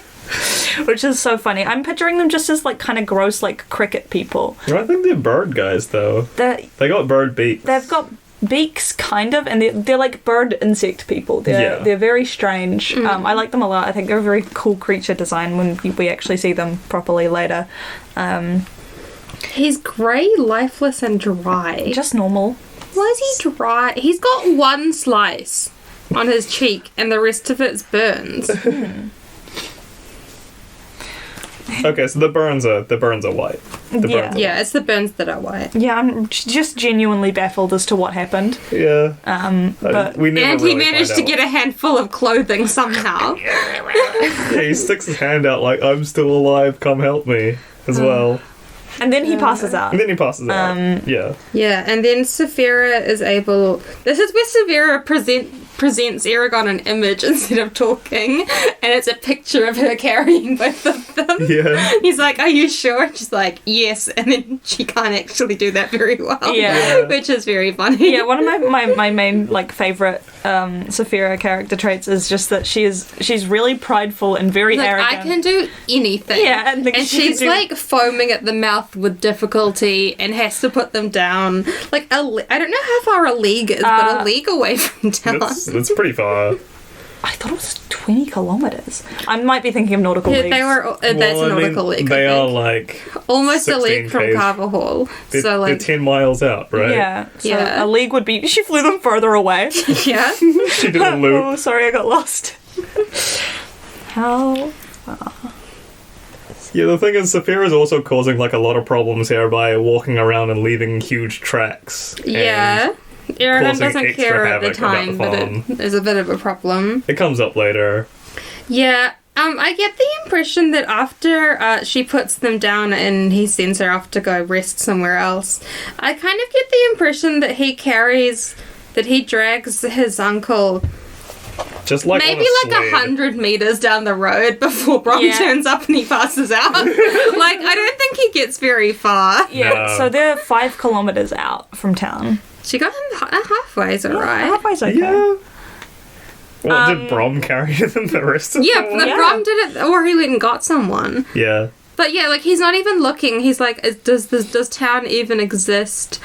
Which is so funny. I'm picturing them just as like kind of gross like cricket people. I think they're bird guys though. They're, They got bird beaks. they've got beaks kind of, and they're like bird insect people. They're very strange. I like them a lot. I think they're a very cool creature design when we actually see them properly later. He's grey, lifeless, and dry. Just normal. Why is he dry? He's got one slice on his cheek, and the rest of it's burns. Okay, so the burns are white. The Yeah. burns are Yeah, it's the burns that are white. Yeah, I'm just genuinely baffled as to what happened. Yeah. But we never And he really managed find to out. get a handful of clothing somehow. Yeah, he sticks his hand out like, I'm still alive, come help me, as well. and then he passes out. And then he passes out. Yeah. Yeah, and then Saphira is able... This is where Saphira presents Eragon an image instead of talking, and it's a picture of her carrying both of them. Yeah. He's like, are you sure? And she's like, yes, and then she can't actually do that very well. Yeah. Which is very funny. Yeah, one of my main like favorite Saphira character traits is just that she's really prideful and very Like, arrogant. I can do anything. Yeah, and she's like foaming at the mouth with difficulty and has to put them down. Like, I don't know how far a league is, but a league away from town. That's pretty far. I thought it was 20 kilometers. I might be thinking of nautical Yeah, leagues. they were. That's Well, a I mean, nautical league. They I are think. like Almost a 16 league from Ks. Carvahall. They're, So like, they're 10 miles out, right? Yeah, so Yeah. a league would be. She flew them further away. yeah. She did a loop. Oh, sorry, I got lost. How? Yeah, the thing is, Saphira's also causing like a lot of problems here by walking around and leaving huge tracks. Yeah. Eragon causing doesn't extra care at the havoc about time, the but farm. it is a bit of a problem. It comes up later. Yeah. I get the impression that after she puts them down and he sends her off to go rest somewhere else, I kind of get the impression that he drags his uncle Just like maybe on a like sled. 100 meters down the road before Brom Yeah. turns up and he passes out. Like, I don't think he gets very far. Yeah, No. so they're 5 kilometers out from town. She got him halfway, alright. Halfway's okay. Yeah. Well, did Brom carry them the rest of Yeah, the way? but Brom did it, or he went and got someone. Yeah. But yeah, like, he's not even looking. He's like, does town even exist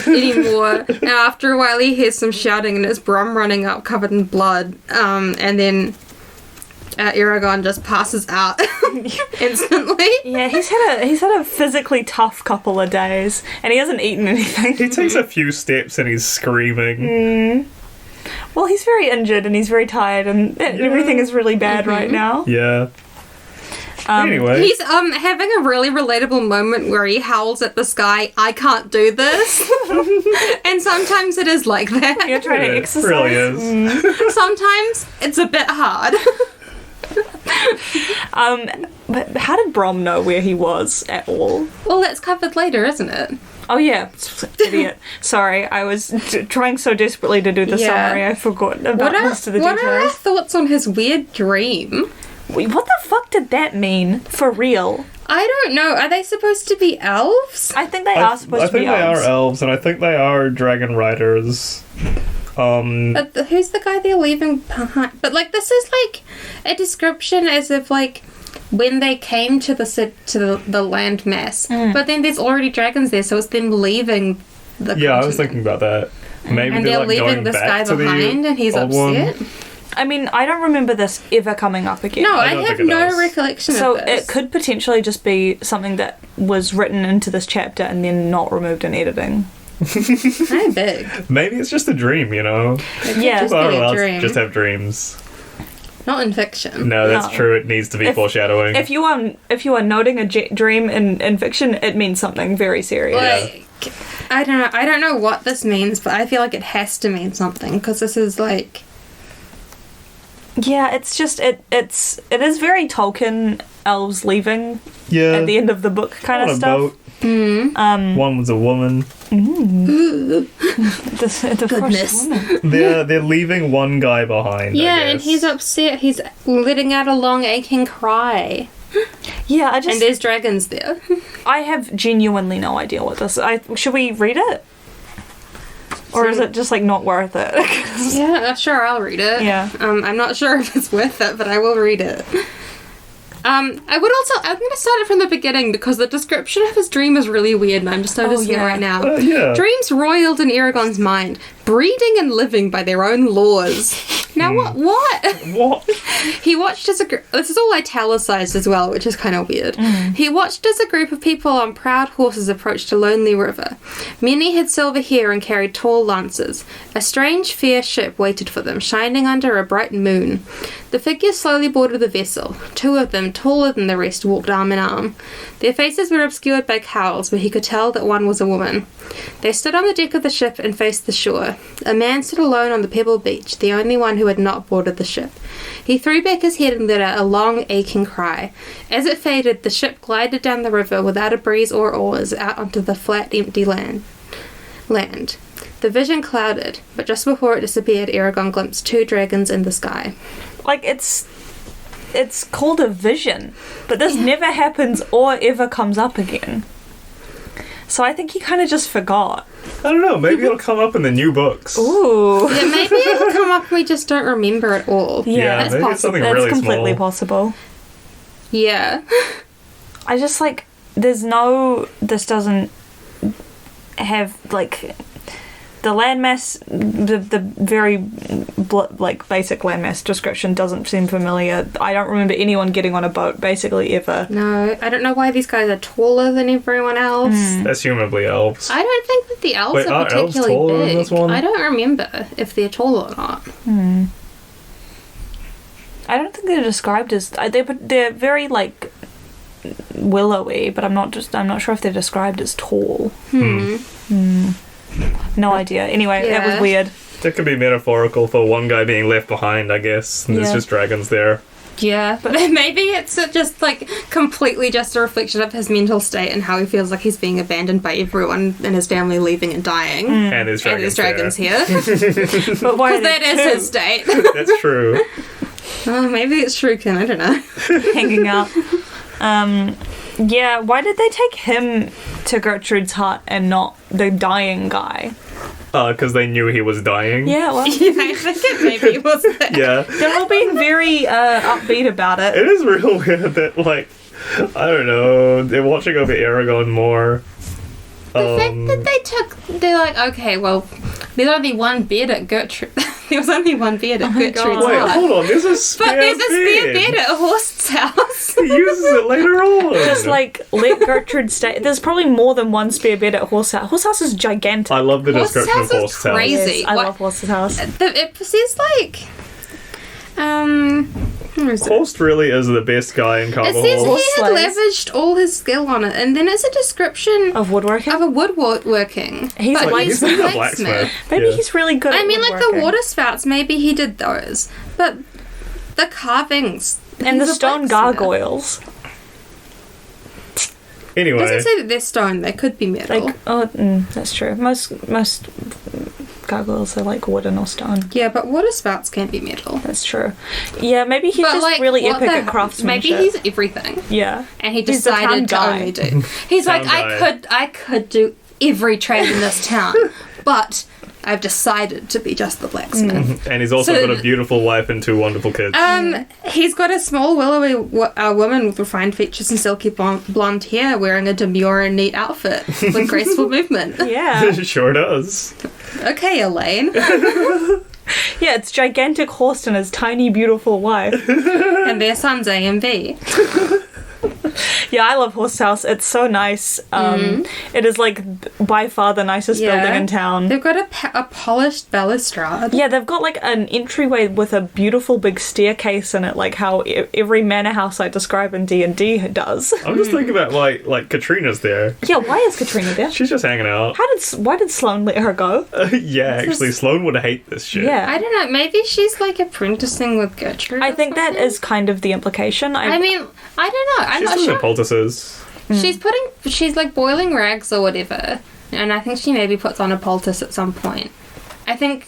anymore? And after a while, he hears some shouting, and it's Brom running up, covered in blood. And then Eragon just passes out instantly. Yeah, he's had a physically tough couple of days, and he hasn't eaten anything. He takes a few steps and he's screaming. Well, he's very injured and he's very tired, and everything is really bad right now. Yeah. Anyway. He's having a really relatable moment where he howls at the sky, I can't do this. And sometimes it is like that. You're trying to It exercise. really is. Sometimes it's a bit hard. But how did Brom know where he was at all? Well, that's covered later, isn't it? Oh yeah, idiot. Sorry, I was trying so desperately to do the Yeah. summary, I forgot about most of the What are our details. thoughts on his weird dream? Wait, what the fuck did that mean? For real? I don't know. Are they supposed to be elves? I think they are supposed I to be think they elves. are elves, and I think they are dragon riders. Who's the guy they're leaving behind? But like, this is like a description as if like when they came to the land mass, but then there's already dragons there, so it's them leaving the Yeah, I continent. was thinking about that. Maybe And they're they're like leaving going this back guy to the behind, and he's old one. upset. I mean, I don't remember this ever coming up again. No, I I don't have think it no does. recollection So of this. it could potentially just be something that was written into this chapter and then not removed in editing. How big? Maybe it's just a dream, you know? Yeah. Just Oh, be a well, dream. just have dreams. Not in fiction. No, that's No. true. It needs to be If- foreshadowing. If you are noting a dream in fiction, it means something very serious. Like, I don't know what this means, but I feel like it has to mean something because this is like Yeah, it's just it is very Tolkien elves leaving Yeah. at the end of the book kind On of a stuff. boat. Mm. One was a woman. The Goodness. first woman. They're leaving one guy behind. Yeah, I and guess. he's upset. He's letting out a long aching cry. Yeah, And there's dragons there. I have genuinely no idea what this. Should we read it, or is it just like not worth it? Yeah, sure, I'll read it. Yeah. I'm not sure if it's worth it, but I will read it. I'm going to start it from the beginning because the description of his dream is really weird and I'm just noticing it right now. Yeah. Dreams roiled in Eragon's mind, breeding and living by their own laws. Now what? What? He watched as this is all italicized as well, which is kind of weird. He watched as a group of people on proud horses approached a lonely river. Many had silver hair and carried tall lances. A strange, fair ship waited for them, shining under a bright moon. The figures slowly boarded the vessel. Two of them, taller than the rest, walked arm in arm. Their faces were obscured by cowls, but he could tell that one was a woman. They stood on the deck of the ship and faced the shore. A man stood alone on the pebble beach, the only one who had not boarded the ship. He threw back his head and let out a long, aching cry. As it faded, the ship glided down the river without a breeze or oars out onto the flat, empty land. The vision clouded, but just before it disappeared, Eragon glimpsed two dragons in the sky. Like it's called a vision, but this never happens or ever comes up again. So I think he kind of just forgot. I don't know. Maybe it'll come up in the new books. Ooh. Yeah, maybe it'll come up and we just don't remember it all. Yeah, that's maybe possible. it's something That's really completely small. possible. Yeah. I just like this doesn't have like the landmass, the very basic landmass description doesn't seem familiar. I don't remember anyone getting on a boat basically ever. No, I don't know why these guys are taller than everyone else. Assumably elves. I don't think that the elves Wait, are are elves particularly taller than big. this one? I don't remember if they're tall or not. I don't think they're described as they're very like willowy, but I'm not sure if they're described as tall. No idea. Anyway, that was Yeah. weird. It could be metaphorical for one guy being left behind, I guess. And there's Yeah. just dragons there. Yeah, but maybe it's just like completely just a reflection of his mental state and how he feels like he's being abandoned by everyone and his family leaving and dying. And there's And dragons, there's dragons there. here. But why Because that is his state. That's true. Oh, maybe it's Shuriken, I don't know. hanging out? Yeah, why did they take him to Gertrude's hut and not the dying guy? Because they knew he was dying. Yeah, well, Yeah, I think it maybe was that. Yeah. they're all being very upbeat about it. It is real weird that, like, I don't know, they're watching over Eragon more. The fact that they're like, okay, well, there's only one bed at Gertrude. There was only one bed at Gertrude's God. Wait, hut. hold on, there's a spare But there's a spare bed. bed at Horst's house. He uses it later on. Just like let Gertrude stay. There's probably more than one spare bed at Horse House. Horse House is gigantic. I love the Horse's description of house is Horse's house. crazy. Yes, I What- love Horse's house. It says like, where is it? Horst really is the best guy in It says Carvahall. Horse he had slays. lavished all his skill on it, and then it's a description Of woodworking. of a woodworking. He's but like- he's He's a a blacksmith. Maybe Yeah. he's really good. I at mean, like the woodworking. water spouts, maybe he did those, but the carvings and the he's a stone blacksmith. gargoyles. It Anyway, doesn't say that they're stone; they could be metal. Like, that's true. Most gargoyles are like wooden or stone. Yeah, but water spouts can be metal. That's true. Yeah, maybe he's But just like, really what epic the- at craftsmanship. Maybe he's everything, yeah. and he He's the town decided to guy. only do. He's like, Town guy. I could do every trade in this town, but I've decided to be just the blacksmith. and he's also So- got a beautiful wife and two wonderful kids. He's got a small willowy woman with refined features and silky blonde hair, wearing a demure and neat outfit with graceful movement. Yeah. Sure does. Okay, Elaine. Yeah, it's gigantic Horst and his tiny, beautiful wife. And their sons A and B. Yeah, I love Horse House. It's so nice. It is like by far the nicest building in town. They've got a polished balustrade. Yeah, they've got like an entryway with a beautiful big staircase in it, like how every manor house I describe in D&D does. I'm just thinking about like Katrina's there. Yeah, why is Katrina there? She's just hanging out. Why did Sloane let her go? Yeah, actually, Sloane would hate this shit. Yeah. I don't know, maybe she's like apprenticing with Gertrude. I think that is kind of the implication. I mean, I don't know. I'm She's not doing sure. the poultices. She's like boiling rags or whatever, and I think she maybe puts on a poultice at some point. I think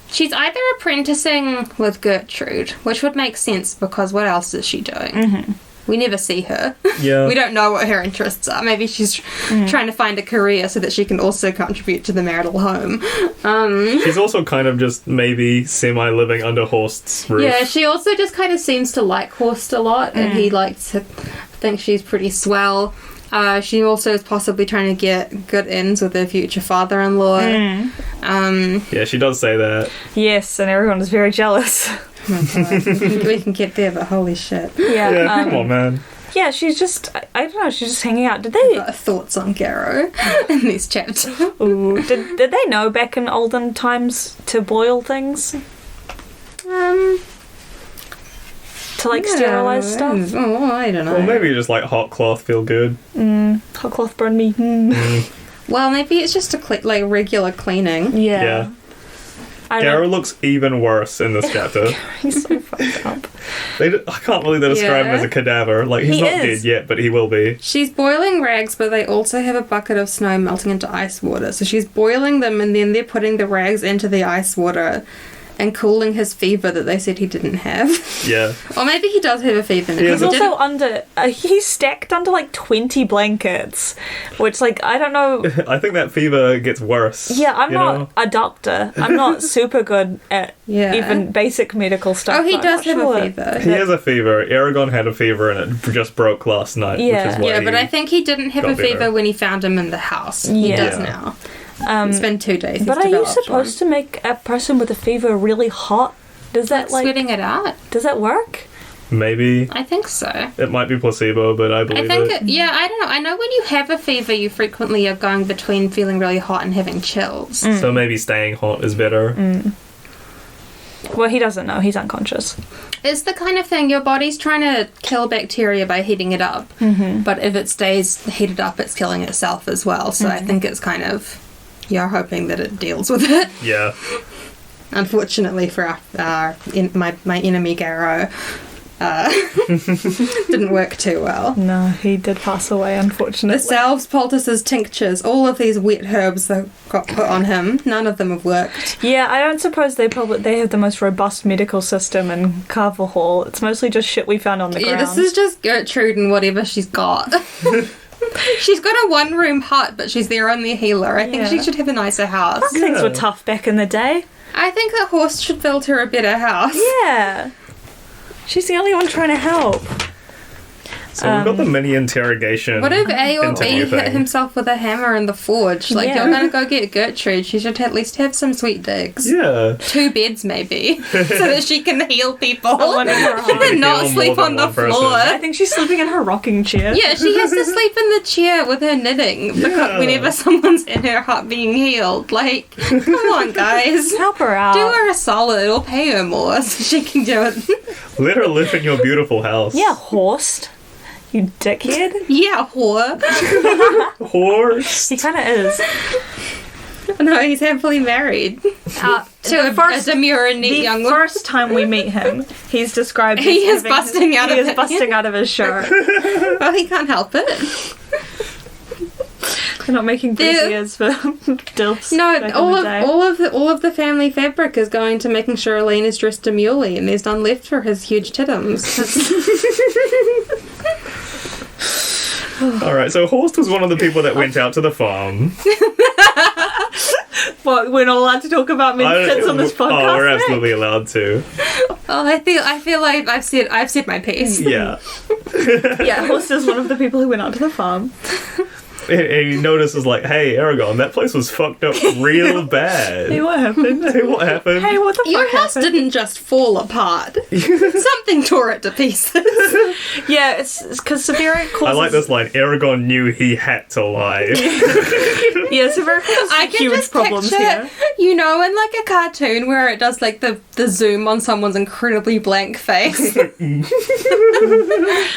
she's either apprenticing with Gertrude, which would make sense because what else is she doing? Mm-hmm. We never see her. Yeah. We don't know what her interests are. Maybe she's trying to find a career so that she can also contribute to the marital home. She's also kind of just maybe semi-living under Horst's roof. Yeah, she also just kind of seems to like Horst a lot, and he likes to think she's pretty swell. She also is possibly trying to get good ends with her future father-in-law. Yeah, she does say that. Yes, and everyone is very jealous. We can get there, but holy shit. Yeah, Come on, man. Yeah, she's just, I don't know, she's just hanging out. Did they... Got thoughts on Garrow in this chapter. Ooh, did they know back in olden times to boil things? To like sterilize stuff? Oh, I don't know. Well, maybe just like hot cloth feel good. Hot cloth burn me. Well, maybe it's just like regular cleaning. Yeah. Garrow looks even worse in this chapter. He's so fucked up. I can't believe they describe him as a cadaver. Like, he's not dead yet, but he will be. She's boiling rags, but they also have a bucket of snow melting into ice water. So she's boiling them, and then they're putting the rags into the ice water and cooling his fever that they said he didn't have. Yeah. Or maybe he does have a fever now. He's also under... he's stacked under like 20 blankets, which like, I don't know... I think that fever gets worse. Yeah, I'm not a doctor. I'm not super good at even basic medical stuff. Oh, he does have a fever. He has a fever. Aragon had a fever and it just broke last night, which is why but I think he didn't have a fever when he found him in the house. He does now. It's been 2 days. But are you supposed to make a person with a fever really hot? Does that like sweating it out? Does that work? Maybe. I think so. It might be placebo, but I believe I don't know. I know when you have a fever, you frequently are going between feeling really hot and having chills. So maybe staying hot is better. Well, he doesn't know. He's unconscious. It's the kind of thing, your body's trying to kill bacteria by heating it up. But if it stays heated up, it's killing itself as well. So I think it's kind of... You're hoping that it deals with it. Yeah. Unfortunately for my enemy Garrow, didn't work too well. No, he did pass away, unfortunately. The salves, poultices, tinctures, all of these wet herbs that got put on him, none of them have worked. Yeah, I don't suppose they have the most robust medical system in Carvahall. It's mostly just shit we found on the ground. Yeah, this is just Gertrude and whatever she's got. She's got a one-room hut, but she's their only healer. I think she should have a nicer house. Things were tough back in the day. I think a horse should build her a better house. Yeah. She's the only one trying to help. So we've got the mini interrogation. What if A or B hit thing. himself with a hammer in the forge? Like, you're going to go get Gertrude. She should at least have some sweet digs. Yeah. 2 beds, maybe. So that she can heal people. She And not heal sleep more on than the one floor. person. I think she's sleeping in her rocking chair. Yeah, she has to sleep in the chair with her knitting because whenever someone's in her hut being healed. Like, come on, guys. Help her out. Do her a solid or pay her more so she can do it. Let her live in your beautiful house. Yeah, Horst. You dickhead. Yeah, whore. Horse. He kind of is. No, he's happily married. To a demure and neat young woman. First time we meet him, he's described He as is busting out of He is it. busting out of his shirt. Well, he can't help it. They're not making braziers for dilfs. No, back all in the day. all of the family fabric is going to making sure Elaine is dressed demurely, and there's none left for his huge titums. Alright, so Horst was one of the people that went out to the farm. What, we're not allowed to talk about men's tits on this podcast? Oh, we're Nick? absolutely allowed to. Well, I feel like I've said my piece. Yeah. Yeah, Horst is one of the people who went out to the farm. And he notices, like, hey, Eragon, that place was fucked up real bad. Hey, what happened? Hey, what happened? Hey, what the Your fuck house happened? didn't just fall apart. Something tore it to pieces. Yeah, it's because Severa causes... I like this line, Eragon knew he had to lie. Yeah, Severa causes I can huge just problems picture, here. you know, in like a cartoon where it does like the zoom on someone's incredibly blank face.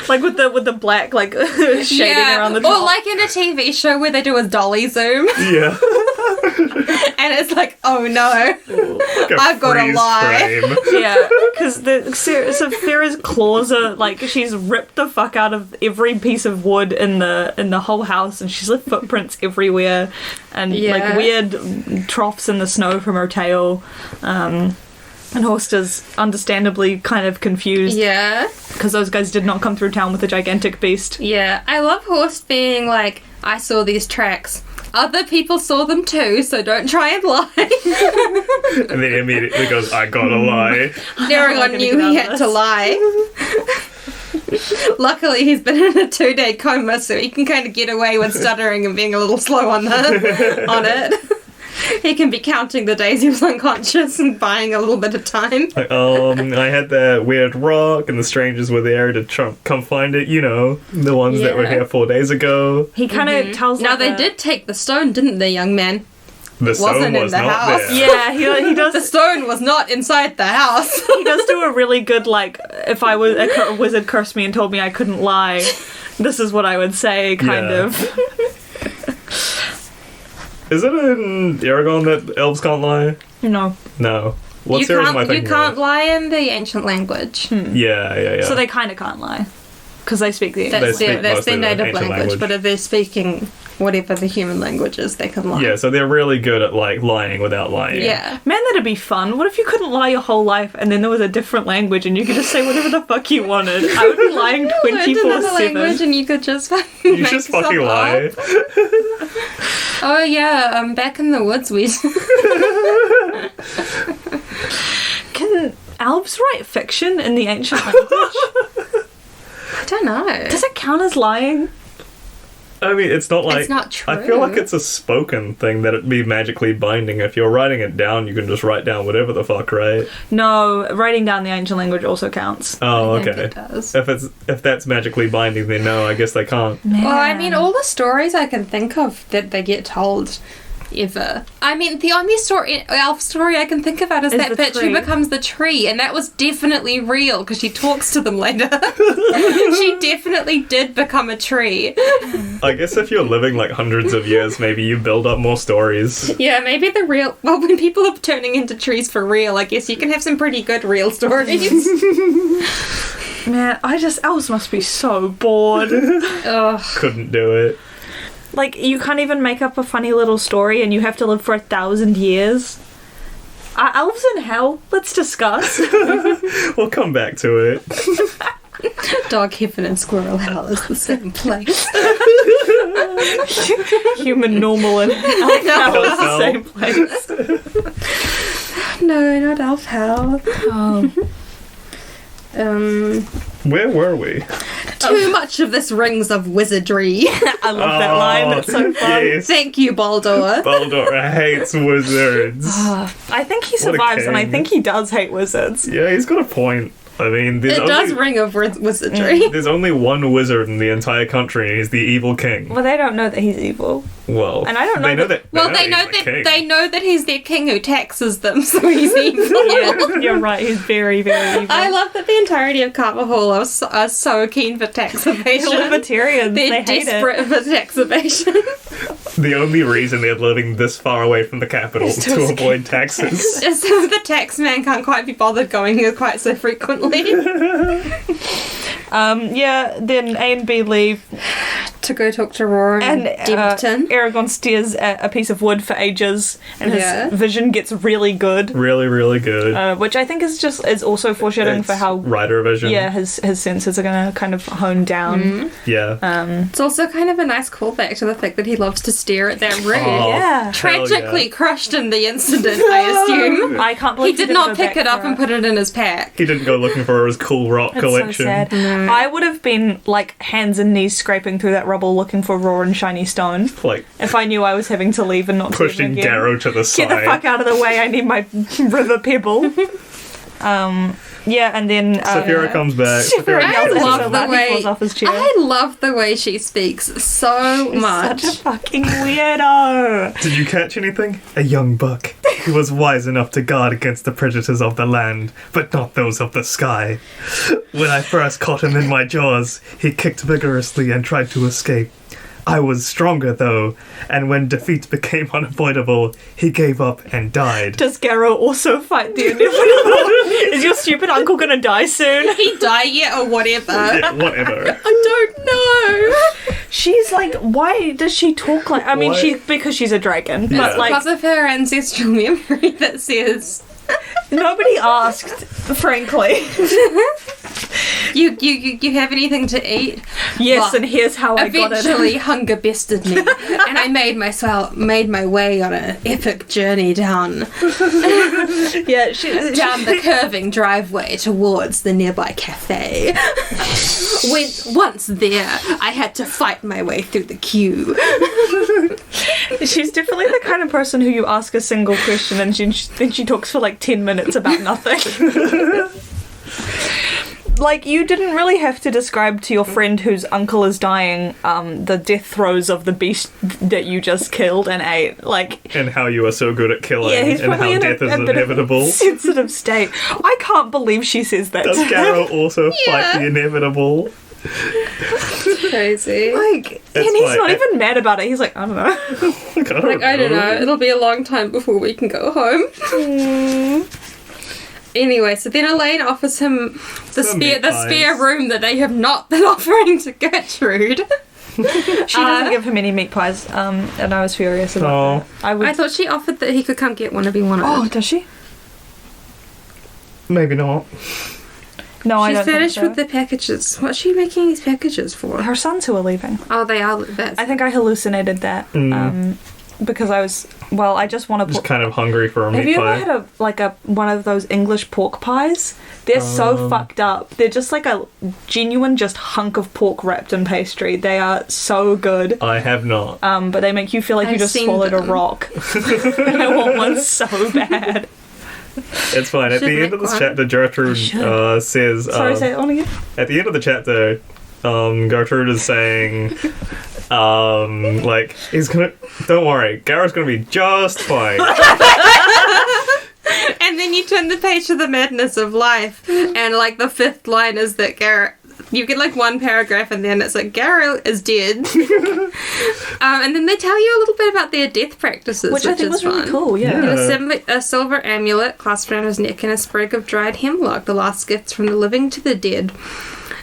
Like with the black, like, shading around the top. Or like in a TV show where they do a dolly zoom. Yeah. And it's like, oh no, Like a I've got to freeze lie. frame. Yeah, because Severa's claws are like she's ripped the fuck out of every piece of wood in the whole house, and she's left footprints everywhere, and like weird troughs in the snow from her tail. And Horst is understandably kind of confused. Yeah. Because those guys did not come through town with a gigantic beast. Yeah. I love Horst being like, I saw these tracks. Other people saw them too, so don't try and lie. And then he immediately goes, I gotta lie. Eragon knew he had to lie. Luckily, he's been in a 2-day coma, so he can kind of get away with stuttering and being a little slow on it. He can be counting the days he was unconscious and buying a little bit of time. Like, I had that weird rock, and the strangers were there to come find it. You know, the ones that were here 4 days ago. He kind of tells. Now they did take the stone, didn't they, young man? The stone Wasn't in was the not house. there. Yeah, he does. The stone was not inside the house. He does do a really good, like, if I was a wizard cursed me and told me I couldn't lie, this is what I would say, kind Yeah. of. Is it in Eragon that elves can't lie? No. No. What you series am I can't, you thinking can't of? lie in the ancient language. Yeah. So they kind of can't lie. Because they speak the That's speak their mostly the native ancient language, but if they're speaking whatever the human language is, they can lie. Yeah, so they're really good at, like, lying without lying. Yeah. Man, that'd be fun. What if you couldn't lie your whole life and then there was a different language and you could just say whatever the fuck you wanted? I would be lying Learned another 24/7. language and you could just fucking You make just stuff fucking up. lie. Oh yeah, back in the woods we... Can elves write fiction in the ancient language? I don't know. Does it count as lying? I mean, it's not like... It's not true. I feel like it's a spoken thing that it'd be magically binding. If you're writing it down, you can just write down whatever the fuck, right? No, writing down the ancient language also counts. Oh, I think okay. it does. If that's magically binding, then no, I guess they can't. Man. Well, I mean, all the stories I can think of that they get told ever. I mean, the only elf story I can think about is that the bitch tree. who becomes the tree, and that was definitely real because she talks to them later. She definitely did become a tree. I guess if you're living, like, hundreds of years, maybe you build up more stories. Yeah, maybe the real... Well, when people are turning into trees for real, I guess you can have some pretty good real stories. Man, elves must be so bored. Ugh. Couldn't do it. Like, you can't even make up a funny little story and you have to live for 1,000 years. Are elves in hell? Let's discuss. We'll come back to it. Dog heaven and squirrel hell is the same place. Human normal and elf hell is the same place. No, not elf hell. Where were we? Too much of this rings of wizardry. I love that line. That's so fun. Yes. Thank you, Baldur. Baldor hates wizards. I think he What a survives, and I king. think he does hate wizards. Yeah, he's got a point. I mean, It does ring of wizardry. there's only one wizard in the entire country, and he's the evil king. Well, they don't know that he's evil. Well, And I don't know they know that- that. Well, they know he's the king. that they know that he's their king who taxes them, so he's evil. Yeah, you're right. He's very, very evil. I love that the entirety of Carvahall are so keen for tax They're evasion. libertarians. They're They hate it. desperate for tax evasion. The only reason they're living this far away from the capital is to avoid taxes. Just so the tax man can't quite be bothered going here quite so frequently. Yeah, then A and B leave, To go talk to Roar and and Dempton. Eragon stares at a piece of wood for ages, and his Yeah. vision gets really good, Really, really good. which I think is also foreshadowing for It's how writer vision. his senses are going to kind of hone down. Yeah. It's also kind of a nice callback to the fact that he loves to stare at that room. Oh, Yeah. hell Tragically yeah. crushed in the incident, I assume. I can't He believe did didn't not go pick back it up for and put it in his pack. He didn't go looking for his cool rock It's collection. so sad. I would have been like hands and knees scraping through that rubble looking for raw and shiny stone. Like, If I knew I was having to leave and not to pushing leave again. Garrow to the Get side. the fuck out of the way, I need my river pebble. Yeah, and then... Saphira comes back. Saphira I yells at him love so the loud he way falls off his chair. I love the way she speaks so much. Such a fucking weirdo. Did you catch anything? A young buck. He was wise enough to guard against the predators of the land, but not those of the sky. When I first caught him in my jaws, he kicked vigorously and tried to escape. I was stronger, though, and when defeat became unavoidable, he gave up and died. Does Garrow also fight the inevitable? Is your stupid uncle gonna die soon? Did he die yet or whatever? Yeah, whatever. I don't know. She's like, why does she talk like... I mean, What? because she's a dragon, Yeah. but like, Because of her ancestral memory that says nobody asked, frankly. you have anything to eat? Yes, Well, and here's how I got eventually it. hunger bested me, and I made my way on an epic journey down Yeah, down the curving driveway towards the nearby cafe. Once there, I had to fight my way through the queue. she's definitely the kind of person who you ask a single question and she talks for like 10 minutes about nothing. Like, you didn't really have to describe to your friend whose uncle is dying the death throes of the beast that you just killed and ate. Like, And how you are so good at killing, yeah, he's and probably how in death is a bit of inevitable. a sensitive state. I can't believe she says that. Does Garrow also fight the inevitable? Crazy. Like, That's and he's why- not even mad about it. He's like, I don't know. I don't know. It'll be a long time before we can go home. Anyway, so then Elaine offers him the meat pies. spare room that they have not been offering to Gertrude. She doesn't give him any meat pies, and I was furious about that. I thought she offered that he could come get one if he wanted. Oh, does she? Maybe not. No, I She's don't think finished so. with the packages. What's she making these packages for? Her sons who are leaving. Oh, they are. That's I think I hallucinated that because I was. Well, I just want to Just put. kind of hungry for a Have meat you pie. ever had a one of those English pork pies? They're so fucked up. They're just like a genuine just hunk of pork wrapped in pastry. They are so good. I have not. But they make you feel like you I've just seen swallowed them. a rock. And I want one so bad. It's fine. At Should the end make of this one. chapter, Gertrude says... Sorry, say it on again. At the end of the chapter, Gertrude is saying... like, he's gonna... Don't worry, Garrow's gonna be just fine. And then you turn the page to the madness of life, and like the fifth line is that Garrett. You get like one paragraph, and then it's like Garrett is dead. And then they tell you a little bit about their death practices, Which I think is was really fun. cool, yeah. A silver amulet clasped around his neck and a sprig of dried hemlock, the last gifts from the living to the dead.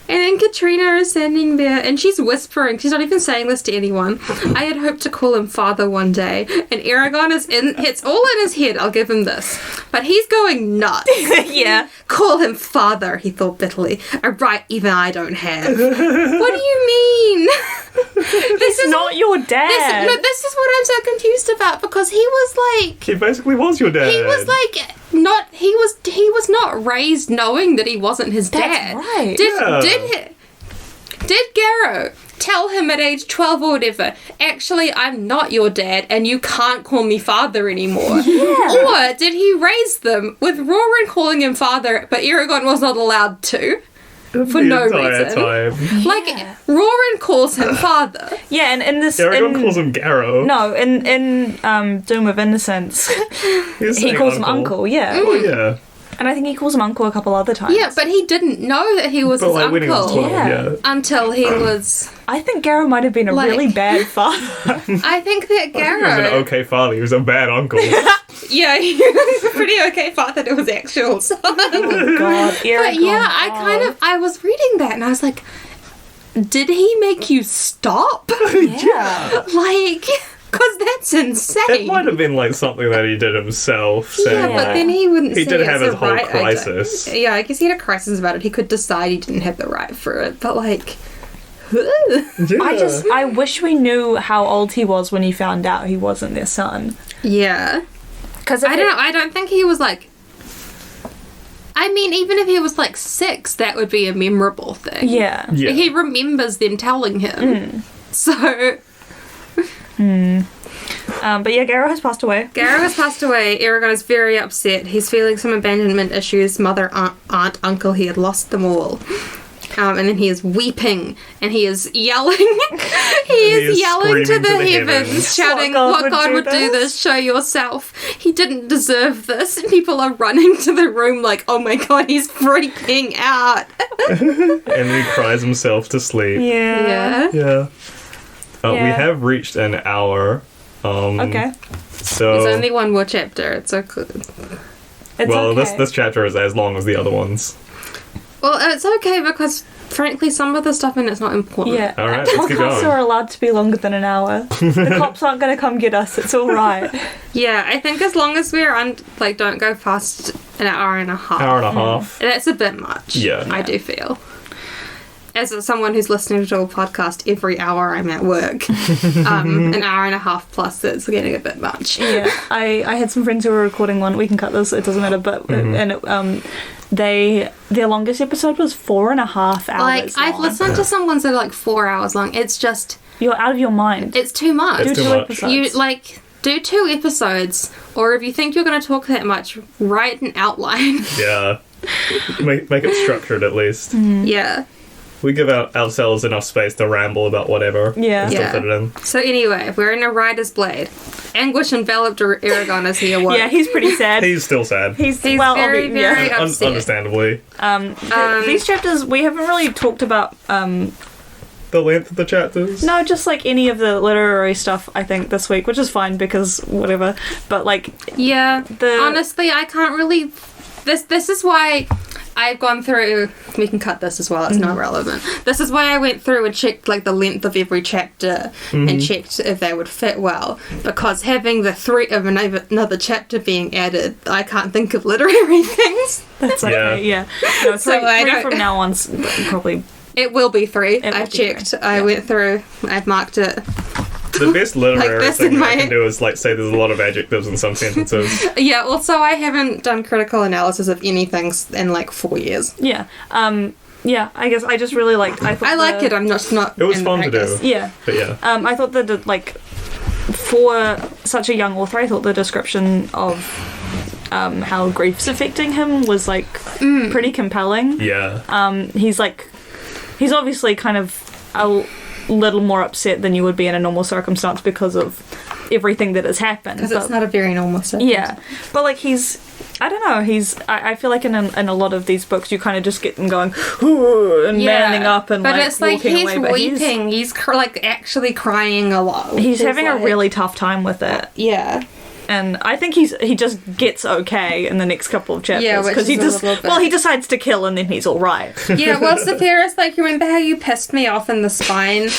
And then Katrina is standing there, and she's whispering. She's not even saying this to anyone. I had hoped to call him father one day, and Eragon is in. It's all in his head. I'll give him this, but he's going nuts. Yeah. Call him father, he thought bitterly. A right even I don't have. What do you mean? This is Not your dad. This is what I'm so confused about, because he was like. He basically was your dad. He was like not. He was not raised knowing that he wasn't his That's dad. right. Did Garrow tell him at age 12 or whatever, actually, I'm not your dad and you can't call me father anymore? Yeah. Or did he raise them with Roran calling him father, but Eragon was not allowed to? For the no entire reason. time. Like, Roran calls him father. Yeah, and in this... Eragon in- calls him Garrow. No, in Doom of Innocence, He's he saying calls him Uncle, yeah. Oh, yeah. And I think he calls him Uncle a couple other times. Yeah, but he didn't know that he was But his like when he was uncle 12, Yeah. yeah. until he was... I think Garrow might have been a Like- really bad father. I think that He was Garrow... an okay father. He was a bad uncle. Yeah, he was a pretty okay father to his actual son. God, Eragon. But yeah, I was reading that and I was like, did he make you stop? Yeah. Like, because that's insane. It might have been like something that he did himself. So Yeah, but then he wouldn't He say did it's have a his whole right idea. crisis. Yeah, I guess he had a crisis about it. He could decide he didn't have the right for it, but like... Yeah. I wish we knew how old he was when he found out he wasn't their son. Yeah. Because I don't know. I don't think he was like... I mean, even if he was like 6, that would be a memorable thing. Yeah. Yeah. He remembers them telling him. So, But yeah, Garo has passed away. Garo has passed away. Eragon is very upset. He's feeling some abandonment issues. Mother, aunt, uncle, he had lost them all. And then he is weeping, and he is yelling. he is yelling to the heavens, shouting, "What God would do this? Show yourself. He didn't deserve this." And people are running to the room like, "Oh my God, he's freaking out." And he cries himself to sleep. Yeah. Yeah. We Yeah. have reached an hour. Okay. So There's only one more chapter. It's okay. It's well, okay. this chapter is as long as the other ones. Well, it's okay because, frankly, some of the stuff in it's not important. Yeah. All right, let's keep Podcasts going. are allowed to be longer than an hour. The cops aren't going to come get us. It's all right. Yeah, I think as long as we're don't go past an hour and a half. Hour and a half. That's a bit much. Yeah. I do feel. As someone who's listening to a podcast every hour I'm at work, an hour and a half plus, it's getting a bit much. Yeah. I had some friends who were recording one. We can cut this. It doesn't matter. But their longest episode was 4.5 hours. Like, I've long. listened to some ones that are like 4 hours long. It's just, You're out of your mind. it's too much. It's Do too 2 much. episodes. You do 2 episodes, or if you think you're going to talk that much, write an outline. Yeah. Make it structured at least. Yeah. We give ourselves enough space to ramble about whatever. Yeah. And still Yeah. fit it in. So anyway, we're in a rider's blade. Anguish enveloped Eragon as he awoke. Yeah, he's pretty sad. He's still sad. He's He's well, very, very yeah. upset. Understandably. These chapters we haven't really talked about. The length of the chapters? No, just like any of the literary stuff. I think this week, which is fine because whatever. But like, Yeah. The- Honestly, I can't really. This is why I've gone through. We can cut this as well. It's not relevant. This is why I went through and checked like the length of every chapter and checked if they would fit well. Because having the threat of another chapter being added, I can't think of literary things. that's okay. Yeah. No, So three, I three don't- from now on probably. It will be 3. It will I've be checked. 3. I Yeah. went through. I've marked it. The best literary this thing in that I my- can do is like say there's a lot of adjectives in some sentences. Yeah. Also, I haven't done critical analysis of anything in like 4 years. Yeah. Yeah. I guess I just really liked. I like it. I'm just not. It was in fun to practice. do. Yeah. But yeah. I thought that like for such a young author, I thought the description of how grief's affecting him was like pretty compelling. Yeah. He's obviously kind of a little more upset than you would be in a normal circumstance because of everything that has happened. Because it's But- not a very normal circumstance. yeah, but like I don't know, I feel like in a lot of these books you kind of just get them going "Ooh," and manning up and but like it's like walking he's away, but weeping. He's like actually crying a lot. he's which having is a like- really tough time with it. yeah. And I think he just gets okay in the next couple of chapters Yeah, which because he is a just little bit- well he decides to kill and then he's all right. Yeah, well, Saphira's like, remember how you pissed me off in the spine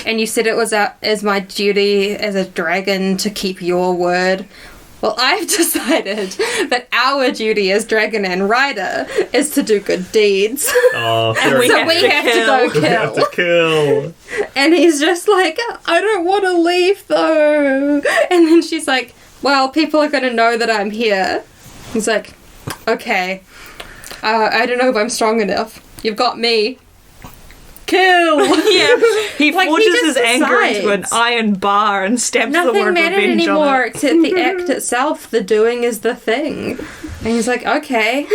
and you said it was as my duty as a dragon to keep your word? Well, I've decided that our duty as dragon and rider is to do good deeds. Oh, And we So have we to have to kill. go we have to kill. And he's just like, I don't want to leave though. And then she's like, well, people are going to know that I'm here. He's like, okay. I don't know if I'm strong enough. You've got me. Kill! Yeah, he Like, he forges just his anger into an decides. iron bar and stamps the Nothing word mattered revenge anymore on it. except the act itself. The doing is the thing. And he's like, okay,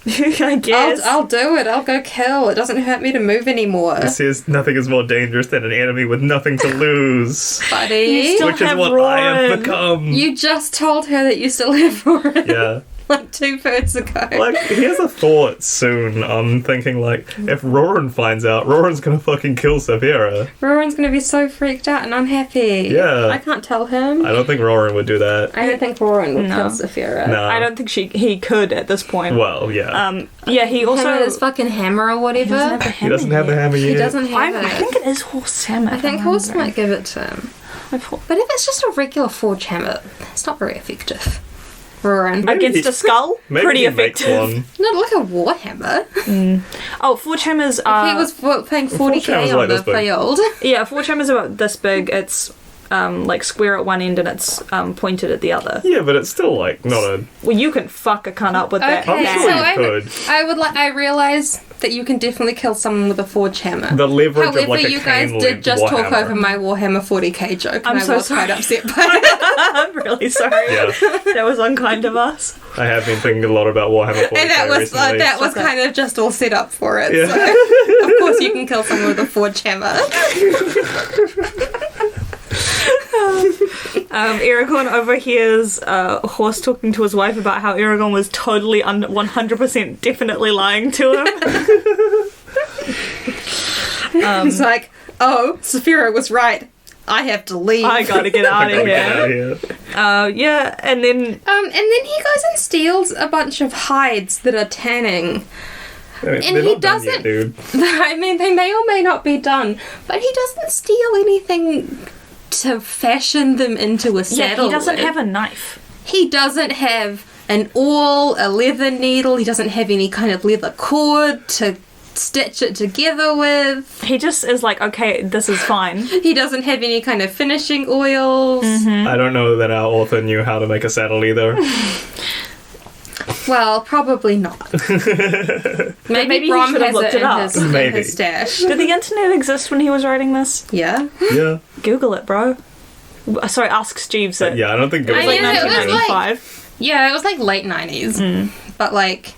I guess. I'll do it. I'll go kill. It doesn't hurt me to move anymore. It says nothing is more dangerous than an enemy with nothing to lose. Buddy, You still Which is have what I have Roran. become. you just told her that you still have Roran Yeah. like 2 birds ago. Like, here's a thought soon. I'm thinking, like, if Roran finds out, Roran's gonna fucking kill Saphira. Roran's going to be so freaked out and unhappy. Yeah. I can't tell him. I don't think Roran would do that. I don't think Roran would No. kill Saphira. No. I don't think he could at this point. Well, yeah. Yeah, he also Him and his fucking hammer or whatever. He doesn't have the hammer yet. He doesn't have I it. think it is horse hammer. I think Horse might give it to him. But if it's just a regular forge hammer, it's not very effective. Roran. Maybe against he- a skull. Maybe Pretty he makes effective. one. Not like a warhammer. Oh, forge hammers He are was paying Forge 40k hammer's on like the this big. field. yeah, forge hammers about this big. It's like square at one end and it's pointed at the other. Yeah, but it's still like not a. Well, you can fuck a cunt up with that. Okay, I'm so sure you could. I realize that you can definitely kill someone with a forge hammer. The leverage However, of like a you guys did just talk over my Warhammer 40k joke, and I was quite upset by it. I'm really sorry. Yeah. That was unkind of us. I have been thinking a lot about Warhammer 40k And that was recently. kind of just all set up for it. Yeah. So, of course, you can kill someone with a forge hammer. Eragon overhears Horse talking to his wife about how Eragon was totally 100% definitely lying to him. He's like, oh, Saphira was right. I have to leave. I gotta get out of Get out here. of here. Yeah, and then And then he goes and steals a bunch of hides that are tanning. They're And not he done yet, doesn't- dude. I mean, they may or may not be done, but he doesn't steal anything to fashion them into a saddle. he doesn't with. have a knife. He doesn't have an awl, a leather needle. He doesn't have any kind of leather cord to stitch it together with. He just is like, okay, this is fine. He doesn't have any kind of finishing oils. I don't know that our author knew how to make a saddle either. Well, probably not. maybe he Brom should have has looked it it up. in Maybe. his stash. Did the internet exist when he was writing this? Yeah. Yeah. Google it, bro. Sorry, ask Jeeves it. Yeah, I don't think it It was was like mean, it was 1995. Yeah, it was like late 90s. But like,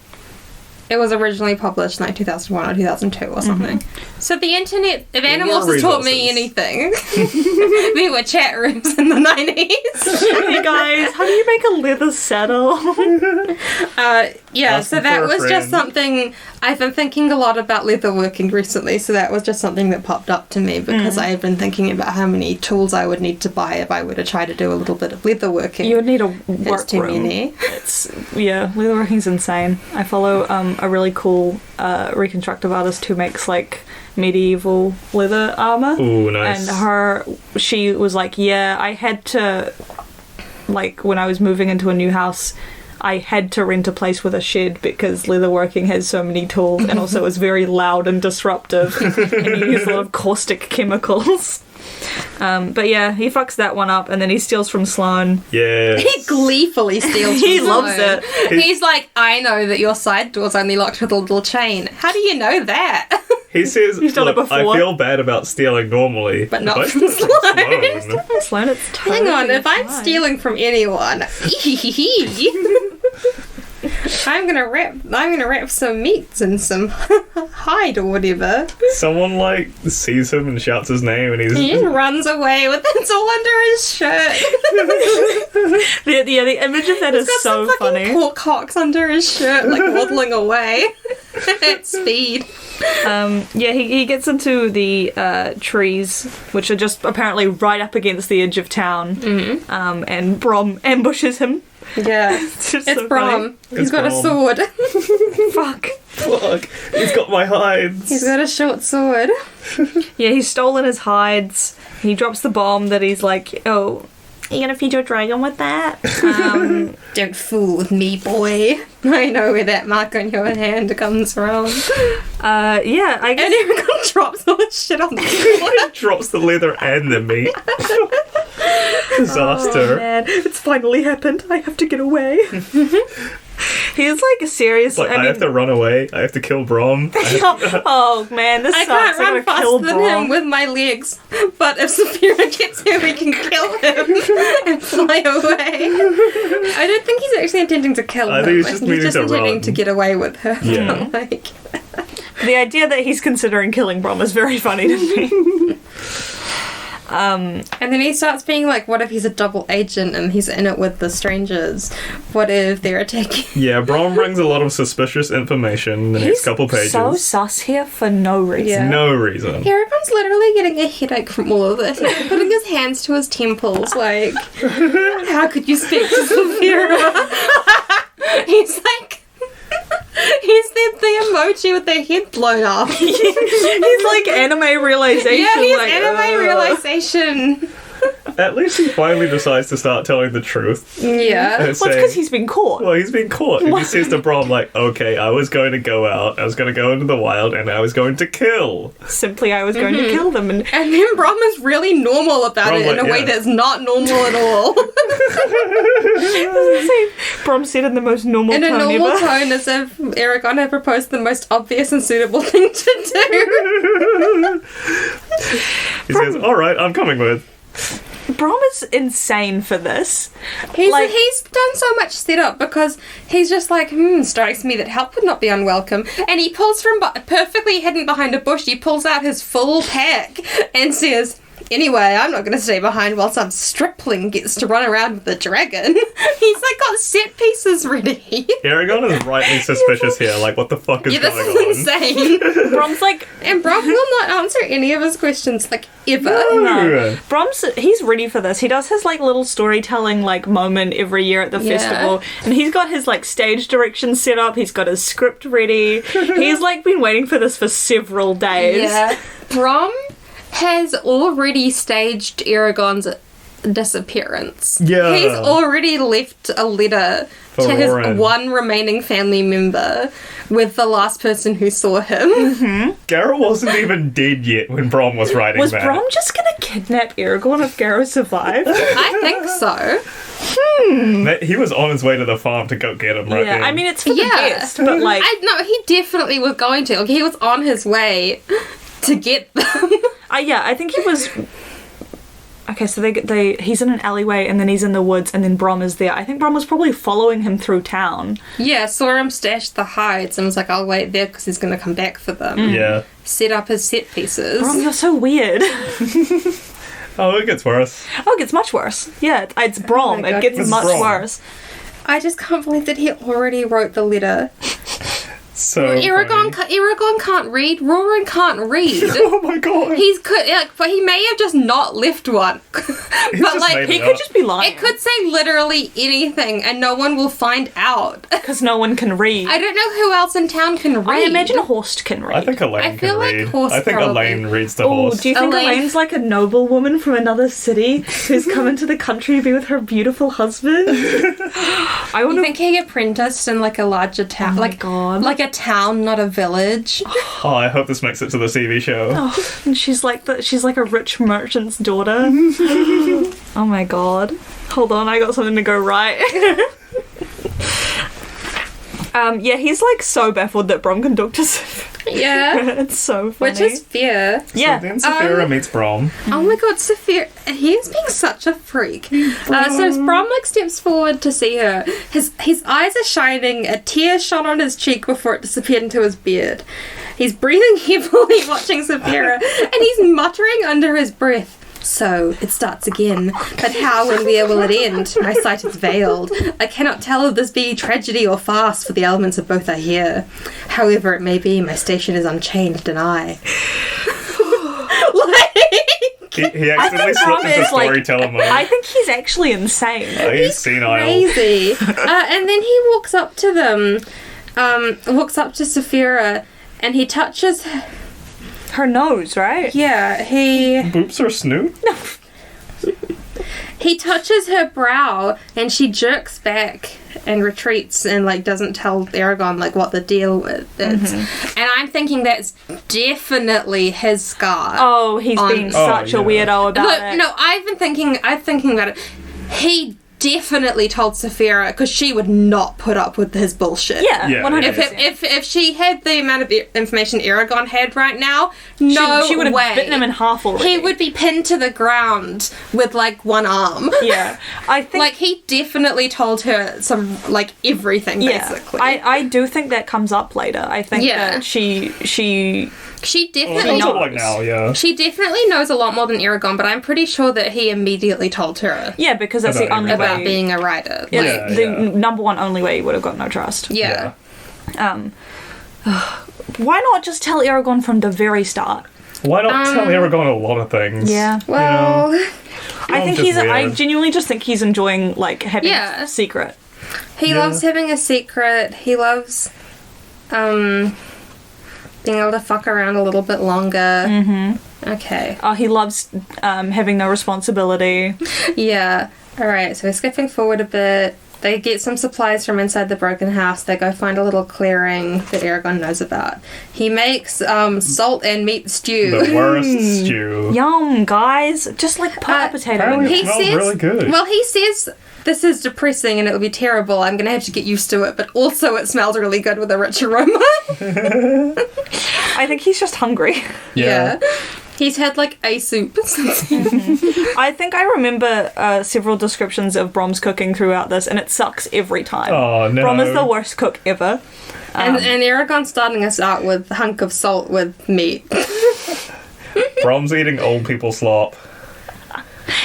it was originally published in like 2001 or 2002 or something. So the internet, if animals were has taught me resources. anything, there were chat rooms in the 90s. Hey guys, how do you make a leather saddle? Yeah, Ask so them that for a was just friend. something, I've been thinking a lot about leatherworking recently, so that was just something that popped up to me because I had been thinking about how many tools I would need to buy if I were to try to do a little bit of leatherworking. You would need a It's work too room. many. Leatherworking's insane. I follow a really cool reconstructive artist who makes like medieval leather armor. Ooh, nice. And she was like, yeah, I had to, like, when I was moving into a new house, I had to rent a place with a shed because leatherworking has so many tools and also is very loud and disruptive and you use a lot of caustic chemicals. But yeah, he fucks that one up and then he steals from Sloane. Yeah. He gleefully steals He from loves Sloane. it. He's like, I know that your side door's only locked with a little chain. How do you know that? He says, He's done it "Look, I before." feel bad about stealing normally, But not I from steal Sloane." Sloane." Sloane, it's totally Hang on, if I'm fine. stealing from anyone, I'm gonna wrap some meats and some hide or whatever. Someone like sees him and shouts his name, and He he's just runs away with it all under his shirt. the image of that is Got so some fucking funny. pork hocks under his shirt, like waddling away at speed. He gets into the trees, which are just apparently right up against the edge of town, and Brom ambushes him. Yeah, It's just it's so Brom. funny. He's got a Brom. sword. Fuck. fuck. He's got my hides. He's got a short sword. Yeah, he's stolen his hides. He drops the bomb that he's like, oh, are you gonna feed your dragon with that? Don't fool with me, boy. I know where that mark on your hand comes from. Yeah, I guess. And everyone drops all this shit on the floor. Drops the leather and the meat. Disaster. Oh, man, it's finally happened. I have to get away. He's like serious. Like, I have to run away. I have to kill Brom. Oh man, this I sucks. can't I'm run gonna kill faster than Brom. him with my legs, but if Saphira gets him, we can kill him and fly away. I don't think he's actually intending to kill I him. think he's just meaning to intending run. to get away with her. Yeah. Like, The idea that he's considering killing Brom is very funny to me. and then he starts being like, what if he's a double agent and he's in it with the strangers? What if they're attacking? Yeah, Brom brings a lot of suspicious information in the next couple pages. so sus here for no reason. Yeah. No reason. Everyone's literally getting a headache from all of this. He's putting his hands to his temples, like, how could you speak to Saphira? He's like, he's the emoji with their head blown off. He's like anime realization. Yeah, he's like, anime realization. At least he finally decides to start telling the truth. Yeah. And Well, it's saying- because he's been caught. Well, he's been caught. And he says to Brom, like, okay, I was going to go out, I was going to go into the wild, and I was going to kill. Simply, I was going to kill them. And And then Brom is really normal about Brom, it in a way yeah. that's not normal at all. Brom said in the most normal In a tone normal ever. tone, as if Eragon had proposed the most obvious and suitable thing to do. He says, alright, I'm coming with. Brom is insane for this. He's Like- done so much setup because he's just like, strikes me that help would not be unwelcome. And he pulls from perfectly hidden behind a bush, he pulls out his full pack and says, anyway, I'm not going to stay behind while some stripling gets to run around with a dragon. He's like got set pieces ready. Eragon is rightly suspicious here. Like, what the fuck is Yeah, this going is on? insane. Brom's like, And Brom will not answer any of his questions, like, ever. no. Brom's, he's ready for this. He does his like little storytelling like moment every year at the Yeah. festival, and he's got his like stage direction set up. He's got his script ready. He's like been waiting for this for several days. Yeah. Brom has already staged Eragon's disappearance. Yeah. He's already left a letter For to his Oren. one remaining family member with the last person who saw him. Garrow wasn't even dead yet when Brom was writing Was that. Brom just gonna kidnap Eragon if Garrow survived? I think so. He was on his way to the farm to go get him right Yeah, then. I mean it's for the Yeah. best, but like, I know he definitely was going to. Like, he was on his way to get them. I think he was. Okay, so he's in an alleyway and then he's in the woods and then Brom is there. I think Brom was probably following him through town. Yeah, saw him stash the hides and was like, I'll wait there because he's going to come back for them. Yeah. Set up his set pieces. Brom, you're so weird. Oh, it gets worse. Oh, it gets much worse. Yeah, it's Brom. my It God. gets It's much Brom. worse. I just can't believe that he already wrote the letter. So Eragon, funny. Eragon can't read. Roran can't read. Oh my god. But he may have just not left one. but just like, made He it could up. just be lying. it could say literally anything, and no one will find out. Because no one can read. I don't know who else in town can read. I imagine a Horst can read. I think Elaine I feel can like read. horse I think probably. Elaine reads the Oh, horse. do you think Elaine- Elaine's like a noble woman from another city who's come into the country to be with her beautiful husband? I want You to. think he apprenticed in like a larger town, Oh my like God. like a town, not a village. Oh, I hope this makes it to the TV show. Oh, and she's like a rich merchant's daughter. Oh my god. Hold on, I got something to go right. Yeah, he's like so baffled that Brom can talk to Sophia. Yeah, It's so funny. which is fair. yeah. So then Saphira meets Brom. Oh my god, Sophia, he is being such a freak. So Brom like steps forward to see her. His eyes are shining, a tear shone on his cheek before it disappeared into his beard. He's breathing heavily watching Saphira, and he's muttering under his breath. So, it starts again. But how and where will it end? My sight is veiled. I cannot tell if this be tragedy or farce, for the elements of both are here. However it may be, my station is unchanged, and I... He accidentally Brom slipped into is, like- storyteller mode. I think he's actually insane. He's senile. Crazy. And then he walks up to them, walks up to Saphira, and he touches... Her nose, right? Yeah, Boops or snoot? he touches her brow, and she jerks back and retreats and like doesn't tell Eragon like what the deal is. And I'm thinking that's definitely his scar. Oh, he's being such a yeah. weirdo about Look, it. no, I'm thinking about it. He definitely told Saphira because she would not put up with his bullshit. Yeah, Yeah, 100%. If she had the amount of information Eragon had right now, no she would have way. bitten him in half already. He would be pinned to the ground with like one arm. Yeah, I think. Like he definitely told her some like everything basically. I do think that comes up later. I think Yeah. that she she Well, definitely it's not like now, yeah. she definitely knows a lot more than Eragon, but I'm pretty sure that he immediately told her yeah, because that's the About only about way. being a writer. It's Yeah, the yeah. number one only way you would have got no trust. Yeah. Why not just tell Eragon from the very start? Why not tell Eragon a lot of things? Yeah. Well, I think just I weird. genuinely just think he's enjoying like having Yeah. a secret. he Yeah. loves having a secret. He loves being able to fuck around a little bit longer. Okay. Oh, he loves having no responsibility. Yeah. Alright, so we're skipping forward a bit. They get some supplies from inside the broken house. They go find a little clearing that Eragon knows about. He makes salt and meat stew. The worst stew. Yum, guys. Just like put a potato in apparently it. it smells really good. Well, he says this is depressing and it'll be terrible. I'm going to have to get used to it. But also it smells really good with a rich aroma. I think he's just hungry. Yeah. He's had like a soup since. I think I remember several descriptions of Brom's cooking throughout this, and it sucks every time. Oh, no. Brom is the worst cook ever. And Eragon's starting us out with a hunk of salt with meat. Brom's eating old people slop.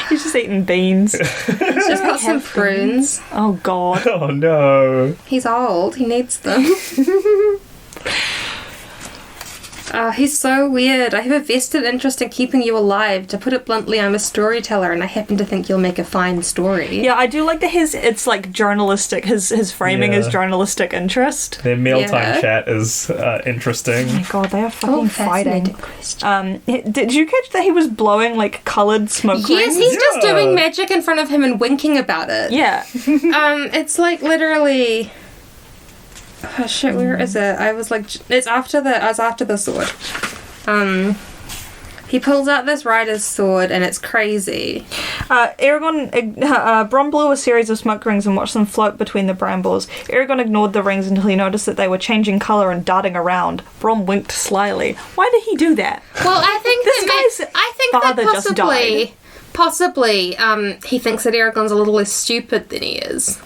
He's just eating beans. He's just got some prunes. Oh, God. Oh, no. He's old. He needs them. He's so weird. I have a vested interest in keeping you alive. To put it bluntly, I'm a storyteller, and I happen to think you'll make a fine story. Yeah, I do like that it's like journalistic. His framing is journalistic interest. Their mealtime chat is interesting. Oh my God, they are fucking fighting. Did you catch that he was blowing like coloured smoke Yes, rings? he's just doing magic in front of him and winking about it. Yeah. It's like literally... Oh shit, where is it? I was after the sword. He pulls out this rider's sword and it's crazy. Brom blew a series of smoke rings and watched them float between the brambles. Eragon ignored the rings until he noticed that they were changing colour and darting around. Brom winked slyly. Why did he do that? Well, I think father just died. Possibly, he thinks that Eragon's a little less stupid than he is.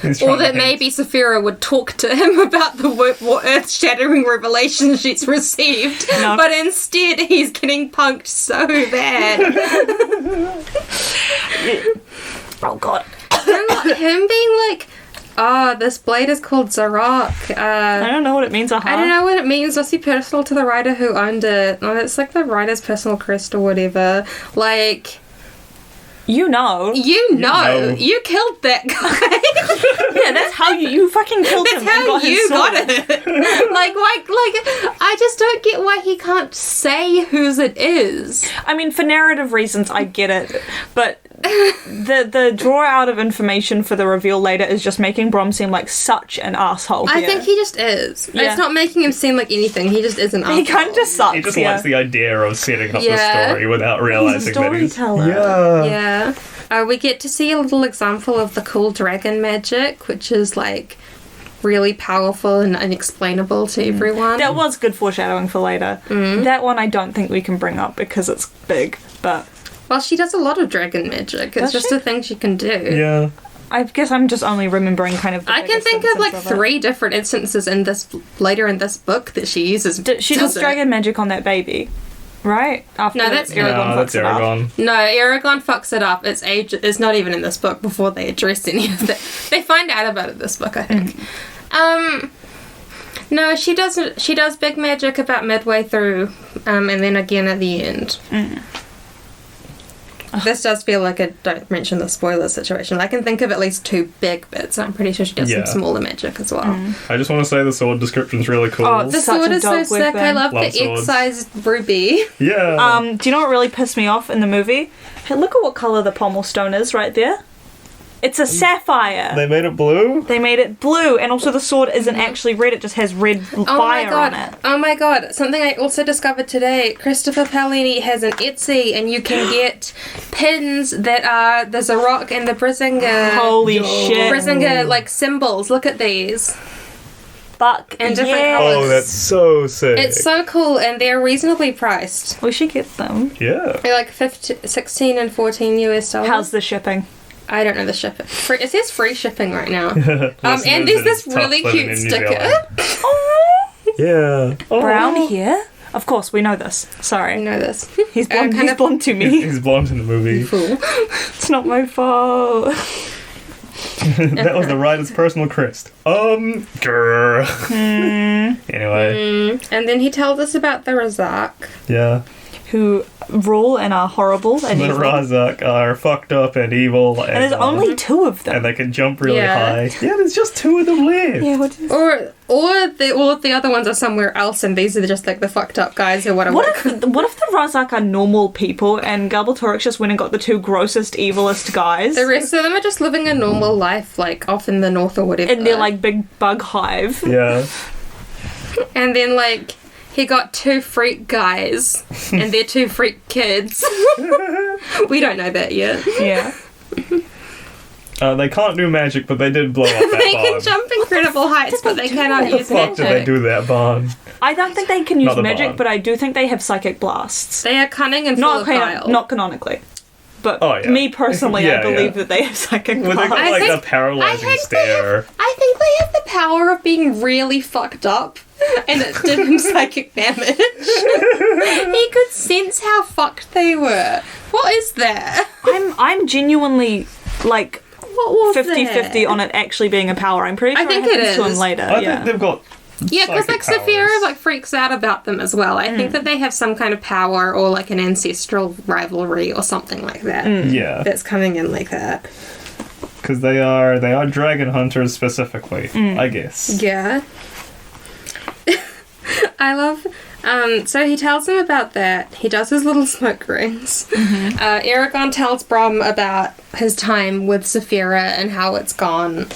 Or that maybe Saphira would talk to him about the what earth-shattering revelations she's received, but instead he's getting punked so bad. Oh God. Him being like, oh, this blade is called Zarok. I don't know what it means. I don't know what it means. Must be personal to the writer who owned it. Oh, it's like the writer's personal crest or whatever. Like... You know. You killed that guy. Yeah, that's how you fucking killed him. That's how you got it. like, I just don't get why he can't say whose it is. I mean, for narrative reasons, I get it, but the draw out of information for the reveal later is just making Brom seem like such an asshole. I think he just is. Yeah. It's not making him seem like anything. He just is an asshole. He kind of just sucks. He just likes the idea of setting up the story without realizing that he's... storyteller. Yeah. We get to see a little example of the cool dragon magic, which is like really powerful and unexplainable to everyone. That was good foreshadowing for later. That one I don't think we can bring up because it's big, but... Well, she does a lot of dragon magic. It's just a thing she can do. Yeah. I guess I'm just only remembering kind of the I can think of like 3 different instances later in this book that she uses. She does dragon magic on that baby, right? After that's Eragon. That's Eragon. No, Eragon fucks it up. It's not even in this book before they address any of it. They find out about it this book, I think. No, she doesn't. She does big magic about midway through, and then again at the end. This does feel like a don't mention the spoiler situation. I can think of at least 2 big bits. I'm pretty sure she does some smaller magic as well. I just want to say the sword description's really cool. Oh, The sword is so sick. I love the egg-sized ruby. Yeah. Do you know what really pissed me off in the movie? Hey, look at what colour the pommel stone is right there. It's a sapphire. They made it blue? They made it blue, and also the sword isn't actually red, it just has red fire on it. Oh my god, something I also discovered today. Christopher Paolini has an Etsy, and you can get pins that are the Zarok and the Brisinga. Holy shit. Brisinga, like, symbols. Look at these. Fuck. And different colours. Oh, that's so sick. It's so cool, and they're reasonably priced. We should get them. Yeah. They're like 16 and 14 US dollars. How's the shipping? I don't know the shipping. It says free shipping right now. And there's this really cute sticker. Yeah. Oh. Brown here? Of course, we know this. Sorry. I know this. He's blonde, he's blonde to me. He's blonde in the movie. Fool. It's not my fault. That was the writer's personal crest. Grr. Anyway. And then he tells us about the Razak. Yeah. Who rule and are horrible and The evil. Razak are fucked up and evil. And there's only 2 of them. And they can jump really Yeah. high. Yeah, there's just 2 of them left. Yeah, what is... Or all of the other ones are somewhere else, and these are just like the fucked up guys who want to work. What if the Razak are normal people and Galbatorix just went and got the 2 grossest, evilest guys? The rest of them are just living a normal life, like off in the north or whatever. in their like big bug hive. Yeah. And then like he got 2 freak guys, and they're 2 freak kids. We don't know that yet. Yeah. They can't do magic, but they did blow up that They barn. can jump incredible heights, but they cannot How the use fuck did they magic. do that barn? I don't think they can use Not the magic, barn. but I do think they have psychic blasts. They are cunning and full Not of guile. not canonically. But Oh, yeah. me personally, Yeah, I believe yeah. that they have psychic Well, they blasts. got I like think- the paralyzing I think stare. I think they have the power of being really fucked up, and it did him psychic damage. He could sense how fucked they were. What is that? I'm genuinely like What was 50-50 on it actually being a power. I'm pretty I sure think it happens it to him is. later. I yeah. think they've got. Yeah, because like psychic Saphira powers. like freaks out about them as well. I think that they have some kind of power or like an ancestral rivalry or something like that. Yeah, That's coming in like that. because they are dragon hunters specifically, I guess. Yeah. I love. So he tells him about that. He does his little smoke rings. Eragon tells Brom about his time with Saphira and how it's gone.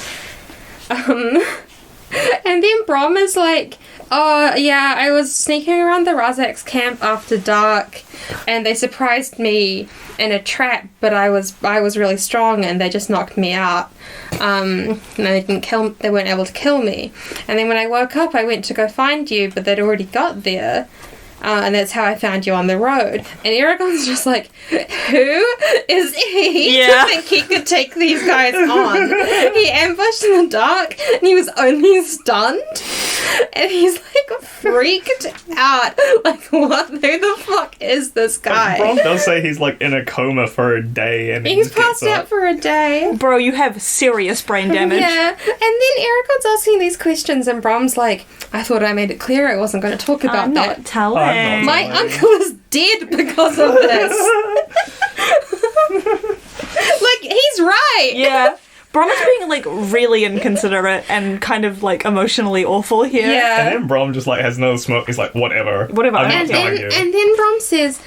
And then Brom is like, oh, yeah, I was sneaking around the Razak's camp after dark, and they surprised me in a trap, but I was really strong, and they just knocked me out. And they weren't able to kill me. And then when I woke up, I went to go find you, but they'd already got there. And that's how I found you on the road. And Eragon's just like, who is he Yeah. to think he could take these guys on? He ambushed in the dark, and he was only stunned. And he's like freaked out. Like, what? Who the fuck is this guy? Brom does say he's like in a coma for a day, and He's he gets passed out up. for a day. Bro, you have serious brain damage. Yeah, and then Eragon's asking these questions, and Brom's like, I thought I made it clear I wasn't going to talk about I'm that. not telling. I'm not My telling. uncle is dead because of this. Like, he's right. Yeah. Brom is being like really inconsiderate and kind of like emotionally awful here. Yeah. And then Brom just like has no smoke. He's like, whatever. Whatever. I'm not And telling then, you. and then Brom says,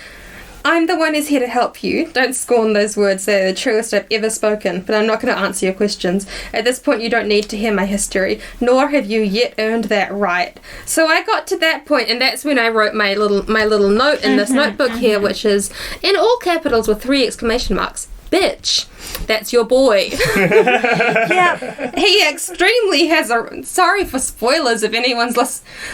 I'm the one who's here to help you. Don't scorn those words. They're the truest I've ever spoken, but I'm not going to answer your questions. At this point, you don't need to hear my history, nor have you yet earned that right. So I got to that point, and that's when I wrote my little note in this notebook here, which is in all capitals with 3 exclamation marks. Bitch, that's your boy. Yeah. He extremely has a... Sorry for spoilers if anyone's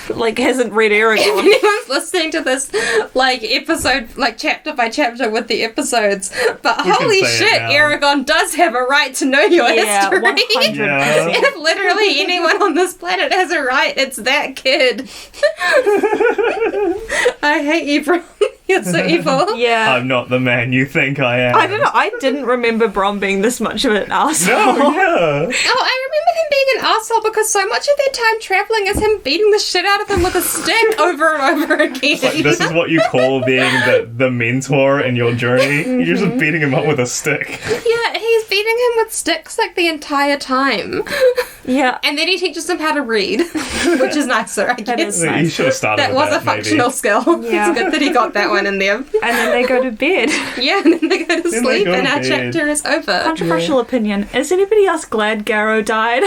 Like hasn't read Eragon. anyone's listening to this like episode, like chapter by chapter with the episodes, but We can holy say it shit, now. Eragon does have a right to know your Yeah, history. 100%. Yeah. If literally anyone on this planet has a right, it's that kid. I hate you, bro. You're so evil. Yeah. I'm not the man you think I am. I don't know. I didn't remember Brom being this much of an asshole. No, yeah. Oh, I remember him being an asshole because so much of their time traveling is him beating the shit out of him with a stick over and over again. Like, this is what you call being the mentor in your journey. You're just beating him up with a stick. Yeah, he's beating him with sticks like the entire time. Yeah. And then he teaches him how to read, which is nicer, I That guess. is He nice. should have started That with was that, a functional maybe. skill. Yeah. It's good that he got that one in there. And then they go to bed. Yeah, and then they go to they sleep go to and our bed. chapter is over. Controversial opinion. Is anybody else glad Garrow died?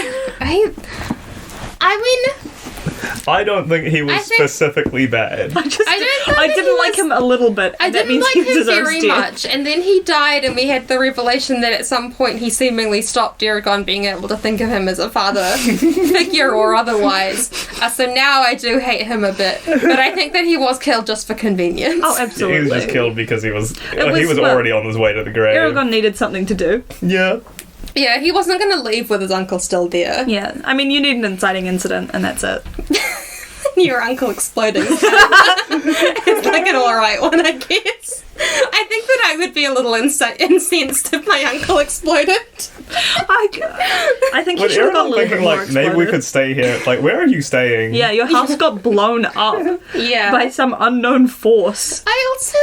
I mean, I don't think he was I think- specifically bad. I just I don't know I that didn't he like was- him a little bit. I and that didn't means like he him deserves very death. much. And then he died and we had the revelation that at some point he seemingly stopped Eragon being able to think of him as a father figure or otherwise. So now I do hate him a bit. But I think that he was killed just for convenience. Oh, He absolutely. was just killed because he was was, well, already on his way to the grave. Eragon needed something to do. Yeah. Yeah, he wasn't going to leave with his uncle still there. Yeah. I mean, you need an inciting incident, and that's it. Your uncle exploding. It's like an alright one, I guess. I think that I would be a little incensed if my uncle exploded. I think you But should have got a Eragon little bit thinking more like maybe we exploded. could stay here. Like, where are you staying? Yeah, your house got blown up Yeah. by some unknown force. I also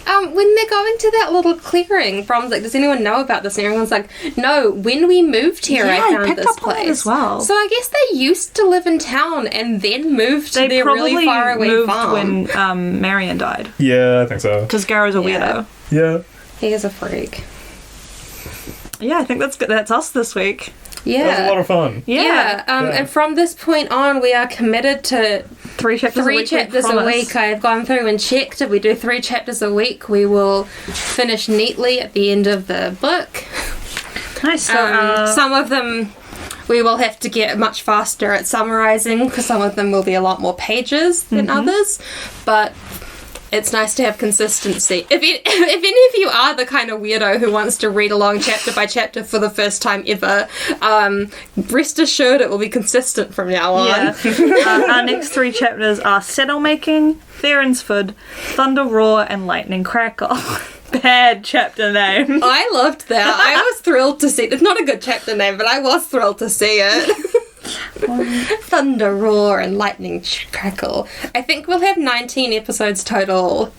When they're going to that little clearing, Brom's like, does anyone know about this? And everyone's like, no, when we moved here, Yeah, I I found picked this up on that place. as well. So I guess they used to live in town and then moved to They their probably really far away moved farm. when Marion died. Yeah, I think so. Because Garrow's a weirdo. Yeah. He is a freak. Yeah, I think that's good. That's us this week. Yeah. That was a lot of fun. Yeah. And from this point on, we are committed to 3 chapters a three week. we chapters a promise. week. I've gone through and checked. If we do 3 chapters a week, we will finish neatly at the end of the book. Nice. So, Some of them we will have to get much faster at summarizing because some of them will be a lot more pages than others. But it's nice to have consistency. If any of you are the kind of weirdo who wants to read along chapter by chapter for the first time ever, rest assured it will be consistent from now on. yeah. Our next 3 chapters are Settle Making, Therinsford, Thunder Roar, and Lightning Crackle. Bad chapter name. I loved that. I was thrilled to see it. It's not a good chapter name, but I was thrilled to see it. Thunder Roar and Lightning Crackle. I think we'll have 19 episodes total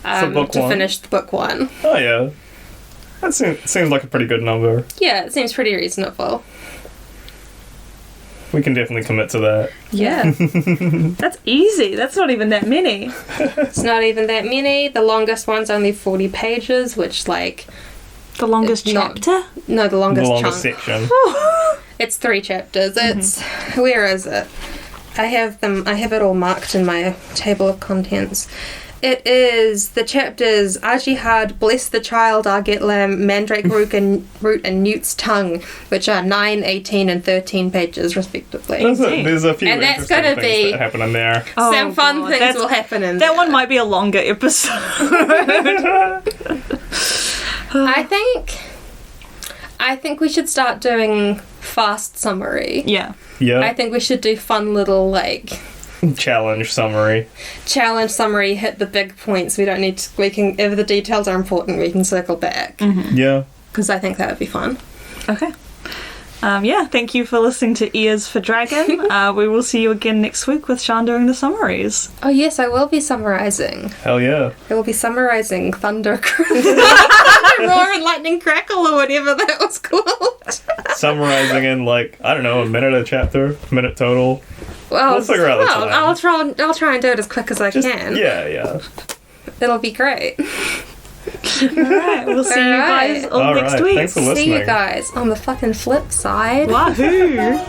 book to one. finish the book 1. Oh, yeah. That seems like a pretty good number. Yeah, it seems pretty reasonable. We can definitely commit to that. Yeah. That's easy. That's not even that many. It's not even that many. The longest one's only 40 pages, which, like... The longest It's not- chapter? No, the longest, The longest chunk. section. It's 3 chapters. It's... Where is it? I have it all marked in my table of contents. It is the chapters Ajihad, Bless the Child, Argetlam, Mandrake Root and Newt's Tongue, which are 9, 18 and 13 pages respectively. There's a few And that's interesting gonna things be- that happen in there. Some fun God, things that's- will happen in That there. one might be a longer episode. I think we should start doing fast summary. Yeah. Yeah. I think we should do fun little, like, Challenge summary. challenge summary, hit the big points. We don't need to, we can, if the details are important, we can circle back. Yeah. Because I think that would be fun. Okay. Yeah, thank you for listening to Ears for Dragon. We will see you again next week with Sean doing the summaries. Oh yes, I will be summarizing. Hell yeah. I will be summarizing Thunder Roar and Lightning Crackle or whatever that was called. Summarizing in, like, I don't know, a minute a chapter, minute total. Well, We'll figure out the time. I'll try and do it as quick as I can. Yeah. It'll be great. Alright, we'll see you guys all All next right, week. thanks for See you listening. guys on the fucking flip side. Wahoo!